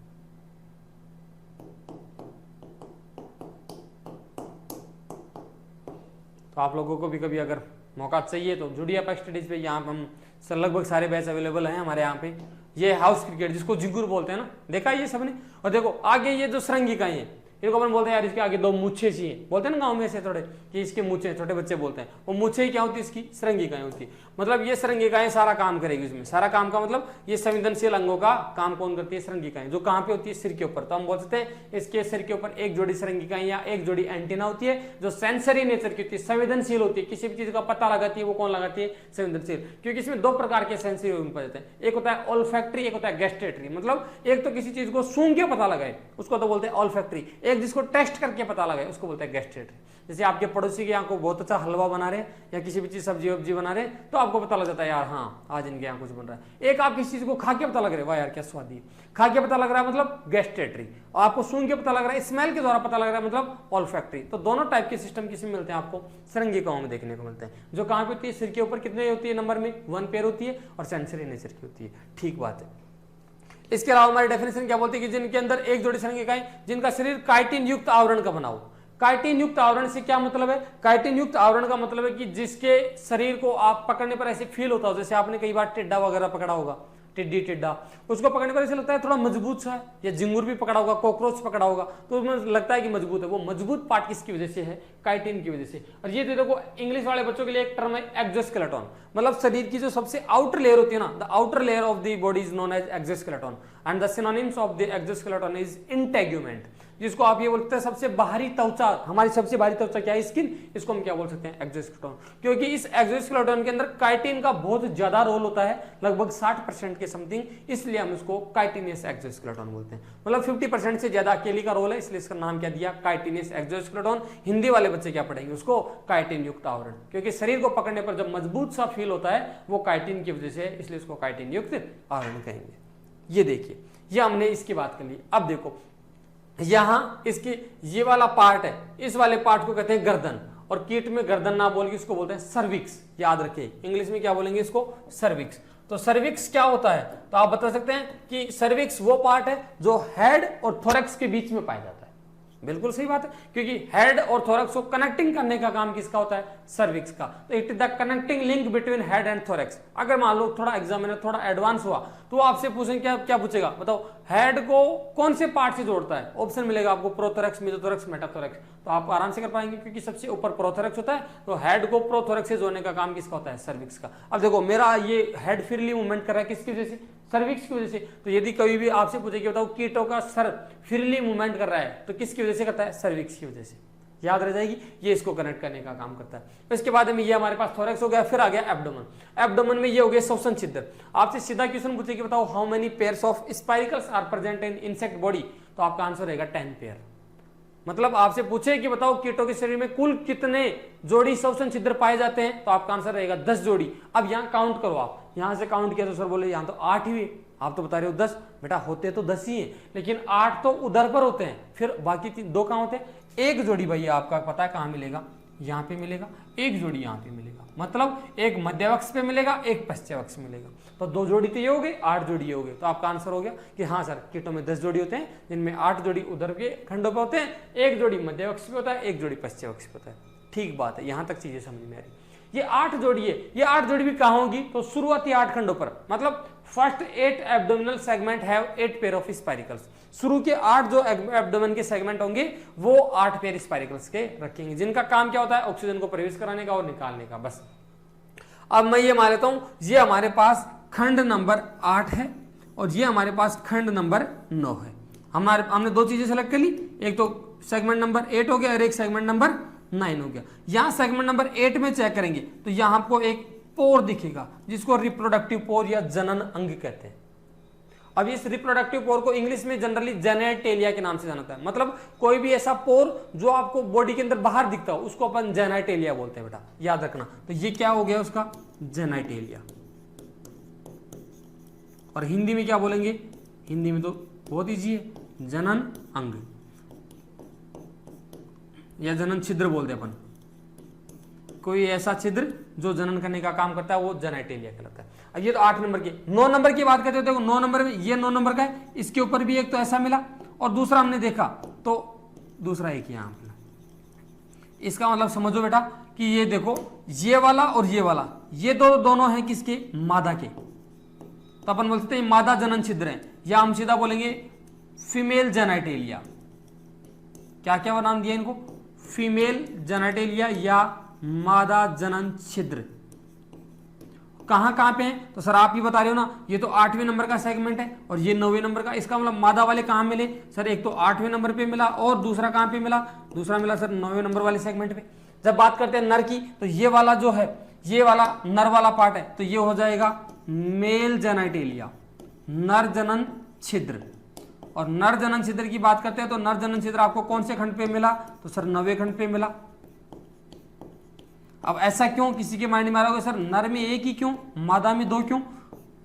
तो आप लोगों को भी कभी अगर मौका चाहिए तो जुड़िए आप स्टडीज पे, यहाँ पे हम लगभग सारे बैच अवेलेबल हैं हमारे यहाँ पे। ये हाउस क्रिकेट जिसको झिंगुर बोलते हैं ना, देखा ये सबने। और देखो आगे ये जो सरंगिकाएं हैं, इनको अपन बोलते हैं यार इसके आगे 2 मूछे चाहिए, बोलते हैं ना गांव में से थोड़े कि इसके मूछे, छोटे बच्चे बोलते हैं, वो मूछे ही क्या होती है, इसकी सरंगिकाएं होती है। मतलब ये सरंगिकाएं सारा काम करेगी इसमें, सारा काम का मतलब ये संवेदनशील अंगों का काम कौन करती है, सरंगिकाएं, जो कहाँ पे होती है, सिर के ऊपर। तो हम बोल सकते हैं इसके सिर के ऊपर एक जोड़ी सरंगिकाएं या एक जोड़ी एंटीना होती है, जो सेंसरी नेचर की होती है, संवेदनशील होती है, किसी भी चीज का पता लगाती है, वो कौन लगाती है, संवेदनशील। क्योंकि इसमें 2 प्रकार के सेंसरी ऑर्गन पाए जाते हैं, एक होता है ऑल्फैक्टरी, एक होता है गैस्ट्रेटरी। मतलब एक तो किसी चीज को सूंघ के पता लगाए उसको तो बोलते हैं ऑल्फैक्टरी, एक जिसको टेस्ट करके पता लगाए उसको बोलते हैं गैस्ट्रेटरी। जैसे आपके पड़ोसी के यहाँ को बहुत अच्छा हलवा बना रहे हैं या किसी भी चीज सब्जी वब्जी बना रहे हैं, तो आपको पता लग जाता है यार हाँ आज इनके यहाँ कुछ बन रहा है। एक आप किसी चीज को खा के पता लग रहा है, वाह यार क्या स्वादी है, खा के पता लग रहा है मतलब गैस्ट्रेटरी, और आपको सूंघ के पता लग रहा है, स्मेल के द्वारा पता लग रहा है मतलब ऑल्फैक्टरी। तो दोनों टाइप के सिस्टम किसी मिलते हैं, आपको सरंगिकाओं में देखने को मिलते हैं। जो कहाँ पे होती है, सिर के ऊपर कितने होती है, नंबर में 1 पेयर होती है, और सेंसरी नेचर की होती है। ठीक बात है। इसके अलावा हमारी डेफिनेशन क्या बोलती है कि जिनके अंदर एक जोड़ी सरंगिकाएं जिनका शरीर काइटिन युक्त आवरण का बना हो। काइटिन युक्त आवरण से क्या मतलब है, काइटिन युक्त आवरण का मतलब है कि जिसके शरीर को आप पकड़ने पर ऐसे फील होता हो, जैसे आपने कई बार टिड्डा वगैरह पकड़ा होगा, टिड्डी टिड्डा, उसको पकड़ने पर ऐसा लगता है थोड़ा मजबूत सा है, या झिंगुर भी पकड़ा होगा, कॉकरोच पकड़ा होगा, तो उसमें लगता है कि मजबूत है। वो मजबूत पार्ट किसकी वजह से है? काइटिन की वजह से। और ये देखो इंग्लिश वाले बच्चों के लिए एक टर्म है एक्सोस्केलेटन, मतलब शरीर की जो सबसे आउटर लेयर होती है ना, the outer layer of the body is known as exoskeleton and the synonyms of the exoskeleton is integument, जिसको आप ये बोलते हैं सबसे बाहरी त्वचा, हमारी सबसे बाहरी त्वचा क्या है? स्किन। इसको हम क्या बोल सकते हैं? एक्सोस्केलेटन, क्योंकि इस एक्सोस्केलेटन के अंदर काइटिन का बहुत ज्यादा रोल होता है, लगभग 60% के समथिंग, इसलिए हम इसको काइटिनियस एक्सोस्केलेटन बोलते हैं। मतलब 50% से ज्यादा अकेली का रोल है, इसलिए इसका नाम क्या दिया? Chitinous exoskeleton. हिंदी वाले बच्चे क्या पढ़ेंगे? उसको काइटिन युक्त आवरण, क्योंकि शरीर को पकड़ने पर जब मजबूत सा फील होता है वो काइटिन की वजह से है, इसलिए इसको काइटिन युक्त आवरण कहेंगे। ये देखिए, ये हमने इसकी बात कर ली। अब देखो यहां इसकी ये वाला पार्ट है, इस वाले पार्ट को कहते हैं गर्दन, और कीट में गर्दन ना बोल के इसको बोलते हैं सर्विक्स। याद रखिए, इंग्लिश में क्या बोलेंगे इसको? सर्विक्स। तो सर्विक्स क्या होता है? तो आप बता सकते हैं कि सर्विक्स वो पार्ट है जो हेड और थोरैक्स के बीच में पाया जाता है। बिल्कुल सही बात है, क्योंकि हेड और थोरैक्स को कनेक्टिंग करने का काम किसका होता है? सर्विक्स का। तो it is the connecting link between head and thorax. अगर मान लो थोड़ा एग्जामिनर थोड़ा एडवांस हुआ तो आपसे पूछेंगे क्या पूछेगा? बताओ हेड को कौन से पार्ट से जोड़ता है? ऑप्शन मिलेगा आपको प्रोथोरैक्स, मेसोथोरैक्स, मेटाथोरैक्स। तो आप आराम से कर पाएंगे, क्योंकि सबसे ऊपर प्रोथोरैक्स होता है, तो हेड को प्रोथोरैक्स से जोड़ने का काम किसका होता है? सर्विक्स का। अब देखो मेरा ये हेड फ्रीली मूवमेंट कर रहा है, किसकी वजह से? सर्विक्स की वजह से। तो यदि कभी भी आपसे पूछे कि बताओ कीटों का सर फ्रीली मूवमेंट कर रहा है, तो किसकी वजह से करता है? सर्विक्स की वजह से। याद रह जाएगी, ये इसको कनेक्ट करने का काम करता है। इसके बाद में ये हमारे पास थोरैक्स हो गया, फिर आ गया एब्डोमेन। एब्डोमेन में ये हो गया श्वसन छिद्र। आपसे सीधा क्वेश्चन पूछे कि बताओ how many pairs of spiracles are present in insect body, तो आपका आंसर रहेगा 10 पेयर। मतलब आपसे पूछे कि बताओ कीटों के शरीर में कुल कितने जोड़ी श्वसन छिद्र पाए जाते हैं, तो आपका आंसर रहेगा 10 जोड़ी। अब यहाँ काउंट करो, आप यहां से काउंट किया तो सर बोले यहाँ तो 8 ही, आप तो बता रहे हो 10। बेटा होते तो 10 ही हैं, लेकिन 8 तो उधर पर होते हैं, फिर बाकी 2 कहां होते हैं? एक जोड़ी भैया आपका पता है कहां मिलेगा? यहाँ पे मिलेगा, एक जोड़ी यहाँ पे मिलेगा, मतलब एक मध्यवक्ष पे मिलेगा, एक पश्चवक्ष मिलेगा। तो 2 जोड़ी तो ये हो गए, 8 जोड़ी ये हो गए। तो आपका आंसर हो गया कि हाँ सर कीटों में 10 जोड़ी होते हैं, जिनमें 8 जोड़ी उधर के खंडों पे होते हैं, एक जोड़ी मध्यवक्ष पे होता है, एक जोड़ी पश्चवक्ष पे होता है। ठीक बात है, यहां तक चीजें समझ में आ रही। ये 8 जोड़ी है, ये 8 जोड़ी भी कहां होगी? तो शुरुआती 8 खंडों पर, मतलब first 8 abdominal segment have 8 pair of spiracles. शुरू के 8 जो एब्डोमेन के सेगमेंट होंगे वो 8 पेयर स्पाइरिकल्स के रखेंगे, जिनका काम क्या होता है? ऑक्सीजन को प्रवेश कराने का और निकालने का, बस। अब मैं ये मान लेता हूं, ये हमारे पास खंड नंबर 8 है और ये हमारे पास खंड नंबर 9 है। हमने 2 चीजें सेलेक्ट कर ली, एक तो सेगमेंट नंबर 8 हो गया और एक सेगमेंट नंबर 9 हो गया। यहां सेगमेंट नंबर 8 में चेक करेंगे तो यहां आपको एक पोर दिखेगा, जिसको रिप्रोडक्टिव पोर या जनन अंग कहते हैं। अब इस रिप्रोडक्टिव पोर को इंग्लिश में जनरली जेनेटेलिया के नाम से जाना जाता है। मतलब कोई भी ऐसा पोर जो आपको बॉडी के अंदर बाहर दिखता हो उसको अपन जेनेटेलिया बोलते हैं, बेटा याद रखना। तो ये क्या हो गया उसका? जेनेटेलिया। और हिंदी में क्या बोलेंगे? हिंदी में तो बहुत ईजी है, जनन अंग या जनन छिद्र बोलते हैं अपन। कोई ऐसा छिद्र जो जनन करने का काम करता है वो जेनेटेलिया कहलाता है। अब ये तो 8 नंबर की। 9 नंबर की बात करते हो, देखो 9 नंबर में ये 9 नंबर का है, इसके ऊपर भी एक तो ऐसा मिला और दूसरा हमने देखा तो दूसरा एक यहाँ मिला। इसका मतलब समझो बेटा कि ये देखो ये वाला और ये वाला, ये दोनों हैं किसके? मादा के। तो अपन बोलते हैं मादा जनन छिद्र है, या हम सीधा बोलेंगे फीमेल जेनेटेलिया। क्या क्या नाम दिया इनको? फीमेल जेनेटेलिया या मादा जनन छिद्र। कहां कहां पे है? तो सर आप ही बता रहे हो ना, ये तो 8वें नंबर का सेगमेंट है और ये 9वें नंबर का। इसका मतलब मादा वाले कहां मिले? सर एक तो 8वें नंबर पे मिला और दूसरा कहां पे मिला? दूसरा मिला सर 9वें नंबर वाले सेगमेंट पे। जब बात करते हैं नर की, तो ये वाला जो है, ये वाला नर वाला पार्ट है, तो ये हो जाएगा मेल जेनेटेलिया, नर जनन छिद्र। और नर जनन छिद्र की बात करते हैं तो नर जनन छिद्र आपको कौन से खंड पे मिला? तो सर 9वें खंड पे मिला। अब ऐसा क्यों? किसी के माइंड में आ रहा होगा सर नर में एक ही क्यों, मादा में 2 क्यों,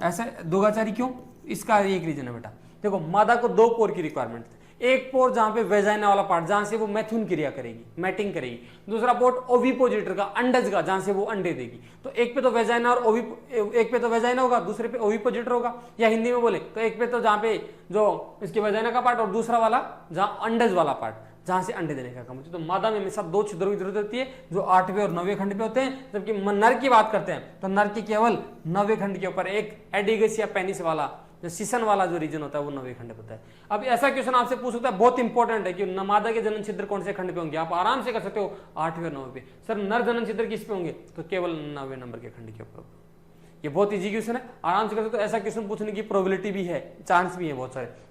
ऐसा दोगाचारी क्यों? इसका एक रीजन है बेटा। देखो मादा को 2 पोर की रिक्वायरमेंट है। एक पोर जहां पे वेजाइना वाला पार्ट, जहां से वो मैथुन क्रिया करेगी, मैटिंग करेगी। दूसरा पोर्ट ओविपोजिटर का, अंडज का, जहां से वो अंडे देगी। तो एक पे तो वेजाइना और एक पे तो वेजाइना होगा, दूसरे पे ओविपोजिटर होगा। या हिंदी में बोले तो एक पे तो जहां पे जो इसके वेजाइना का पार्ट और दूसरा वाला जहां अंडज वाला पार्ट, जहां से अंडे देने का काम होता है। तो मादा में हमेशा 2 छिद्रों की जरूरत होती है जो 8वें और 9वें खंड पे होते हैं, जबकि नर की बात करते हैं तो नर की केवल 9वें खंड के ऊपर एक एडिगस या पेनिस वाला जो सीसन वाला जो रीजन होता है वो 9वें खंड पे होता है। अब ऐसा क्वेश्चन आपसे पूछ सकता है, बहुत इंपॉर्टेंट है कि मादा के जनन छिद्र कौन से खंड पे होंगे, आप आराम से कर सकते हो 8वें और 9वें पे। सर नर जनन छिद्र किस पे होंगे, तो केवल 9वें नंबर के खंड के ऊपर। ये बहुत इजी क्वेश्चन है, आराम से कर सकते हो। ऐसा क्वेश्चन पूछने की प्रोबेबिलिटी भी है, चांस भी है बहुत सारे।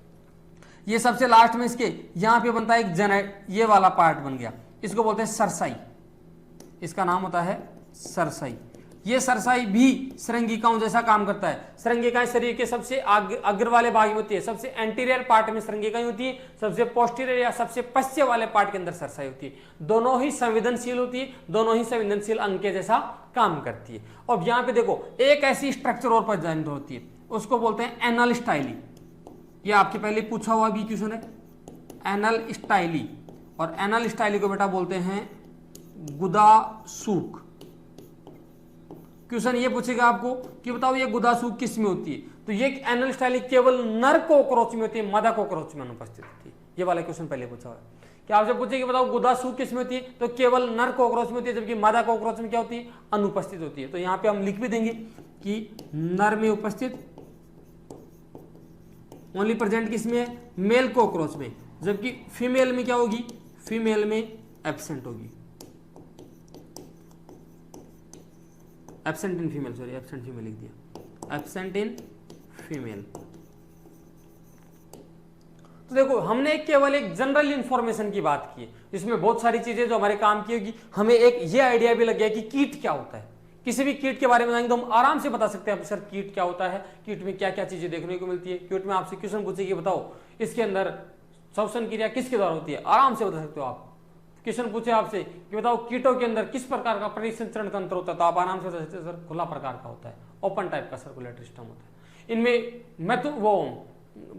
ये सबसे लास्ट में इसके यहां पे बनता है एक जेनेट, ये वाला पार्ट बन गया, इसको बोलते हैं सरसाई, इसका नाम होता है सरसाई। ये सरसाई भी श्रृंगिकाओं जैसा काम करता है। श्रृंगिकाएं शरीर के सबसे अग्र वाले भाग में होती है, सबसे एंटीरियर पार्ट में श्रृंगिकाएं होती है, सबसे पोस्टीरियर या सबसे पश्चिम वाले पार्ट के अंदर सरसाई होती है। दोनों ही संवेदनशील होती है, दोनों ही संवेदनशील अंग के जैसा काम करती है। और यहां पे देखो एक ऐसी स्ट्रक्चर और प्रेजेंट होती है, उसको बोलते हैं एनल स्टाइली। ये आपके पहले पूछा हुआ भी क्वेश्चन है, एनल स्टाइली। और एनल स्टाइली को बेटा बोलते हैं गुदासूक। क्वेश्चन ये पूछेगा आपको कि बताओ ये गुदासूक किस में होती है, तो ये एनल स्टाइली केवल नर कॉकरोच में होती है, मादा कॉकरोच में अनुपस्थित होती है। ये वाला क्वेश्चन पहले पूछा हुआ है कि आपसे पूछे कि बताओ गुदासूक किस में होती है, तो केवल नर कॉकरोच में होती है, जबकि मादा कॉकरोच में क्या होती है, अनुपस्थित होती है। तो यहां पे हम लिख भी देंगे कि नर में उपस्थित, ओनली प्रेजेंट किस में है, मेल कॉकरोच में, जबकि फीमेल में क्या होगी, फीमेल में एब्सेंट होगी। Absent in female, sorry absent female लिख दिया, एब्सेंट इन फीमेल। तो देखो हमने केवल एक जनरल इंफॉर्मेशन की बात की है, इसमें बहुत सारी चीजें जो हमारे काम की होगी। हमें एक ये आइडिया भी लग गया कि कीट क्या होता है। किसी भी कीट के बारे में जाएंगे तो हम आराम से बता सकते हैं सर कीट क्या होता है, कीट में क्या क्या चीजें देखने को मिलती है। कीट में आपसे क्वेश्चन पूछेगी बताओ इसके अंदर श्वसन क्रिया किसके द्वारा होती है, आराम से बता सकते हो आप। क्वेश्चन पूछे आपसे कि बताओ कीटों के अंदर किस प्रकार का परिसंचरण तंत्र होता है, तो आप आराम से बता सकते हो सर खुला प्रकार का होता है, ओपन टाइप का सर्कुलेटरी सिस्टम होता है। इनमें मैं तो वो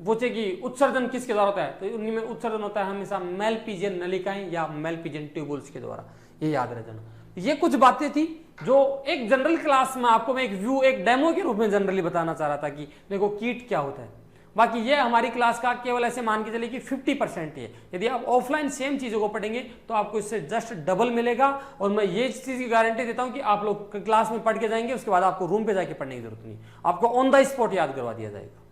पूछे कि उत्सर्जन किसके द्वारा होता है, तो इनमें उत्सर्जन होता है हमेशा मेलपिजियन नलिकाएं या मेलपिजियन ट्यूबुल्स के द्वारा, ये याद रह जाना। ये कुछ बातें थी जो एक जनरल क्लास में आपको मैं एक व्यू, एक डेमो के रूप में जनरली बताना चाह रहा था कि देखो कीट क्या होता है। बाकी ये हमारी क्लास का केवल ऐसे मान के चले कि 50% है। यदि आप ऑफलाइन सेम चीजों को पढ़ेंगे तो आपको इससे जस्ट डबल मिलेगा। और मैं ये चीज की गारंटी देता हूं कि आप लोग क्लास में पढ़ के जाएंगे, उसके बाद आपको रूम पे जाके पढ़ने की जरूरत नहीं, आपको ऑन द स्पॉट याद करवा दिया जाएगा।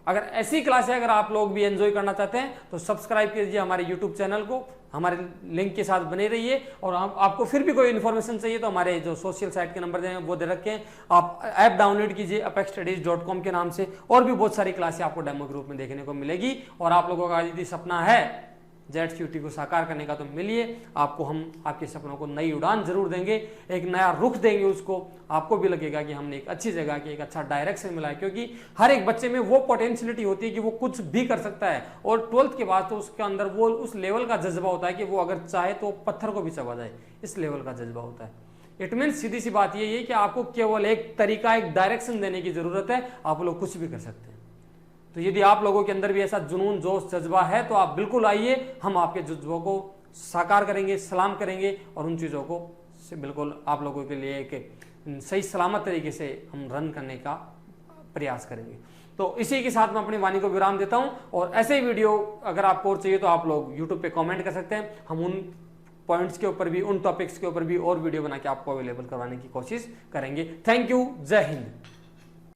अगर ऐसी क्लासें अगर आप लोग भी एंजॉय करना चाहते हैं तो सब्सक्राइब कीजिए हमारे यूट्यूब चैनल को, हमारे लिंक के साथ बने रहिए। और आपको फिर भी कोई इन्फॉर्मेशन चाहिए तो हमारे जो सोशल साइट के नंबर हैं वो दे रखे हैं, आप ऐप डाउनलोड कीजिए apexstudies.com के नाम से। और भी बहुत सारी क्लासें आपको डेमो ग्रुप में देखने को मिलेगी। और आप लोगों का यदि सपना है जेड को साकार करने का तो मिलिए, आपको हम आपके सपनों को नई उड़ान जरूर देंगे, एक नया रुख देंगे उसको। आपको भी लगेगा कि हमने एक अच्छी जगह की एक अच्छा डायरेक्शन मिला है, क्योंकि हर एक बच्चे में वो पोटेंशियलिटी होती है कि वो कुछ भी कर सकता है। और 12th के बाद तो उसके अंदर वो उस लेवल का जज्बा होता है कि वो अगर चाहे तो पत्थर को भी चबा जाए, इस लेवल का जज्बा होता है। इट मीन्स सीधी सी बात ये है कि आपको केवल एक तरीका, एक डायरेक्शन देने की जरूरत है, आप लोग कुछ भी कर सकते हैं। तो यदि आप लोगों के अंदर भी ऐसा जुनून, जोश, जज्बा है तो आप बिल्कुल आइए, हम आपके जज्बों को साकार करेंगे, सलाम करेंगे और उन चीज़ों को बिल्कुल आप लोगों के लिए एक सही सलामत तरीके से हम रन करने का प्रयास करेंगे। तो इसी के साथ मैं अपनी वाणी को विराम देता हूं। और ऐसे ही वीडियो अगर आपको और चाहिए तो आप लोग यूट्यूब पे कमेंट कर सकते हैं, हम उन पॉइंट्स के ऊपर भी, उन टॉपिक्स के ऊपर भी और वीडियो बना के आपको अवेलेबल करवाने की कोशिश करेंगे। थैंक यू, जय हिंद।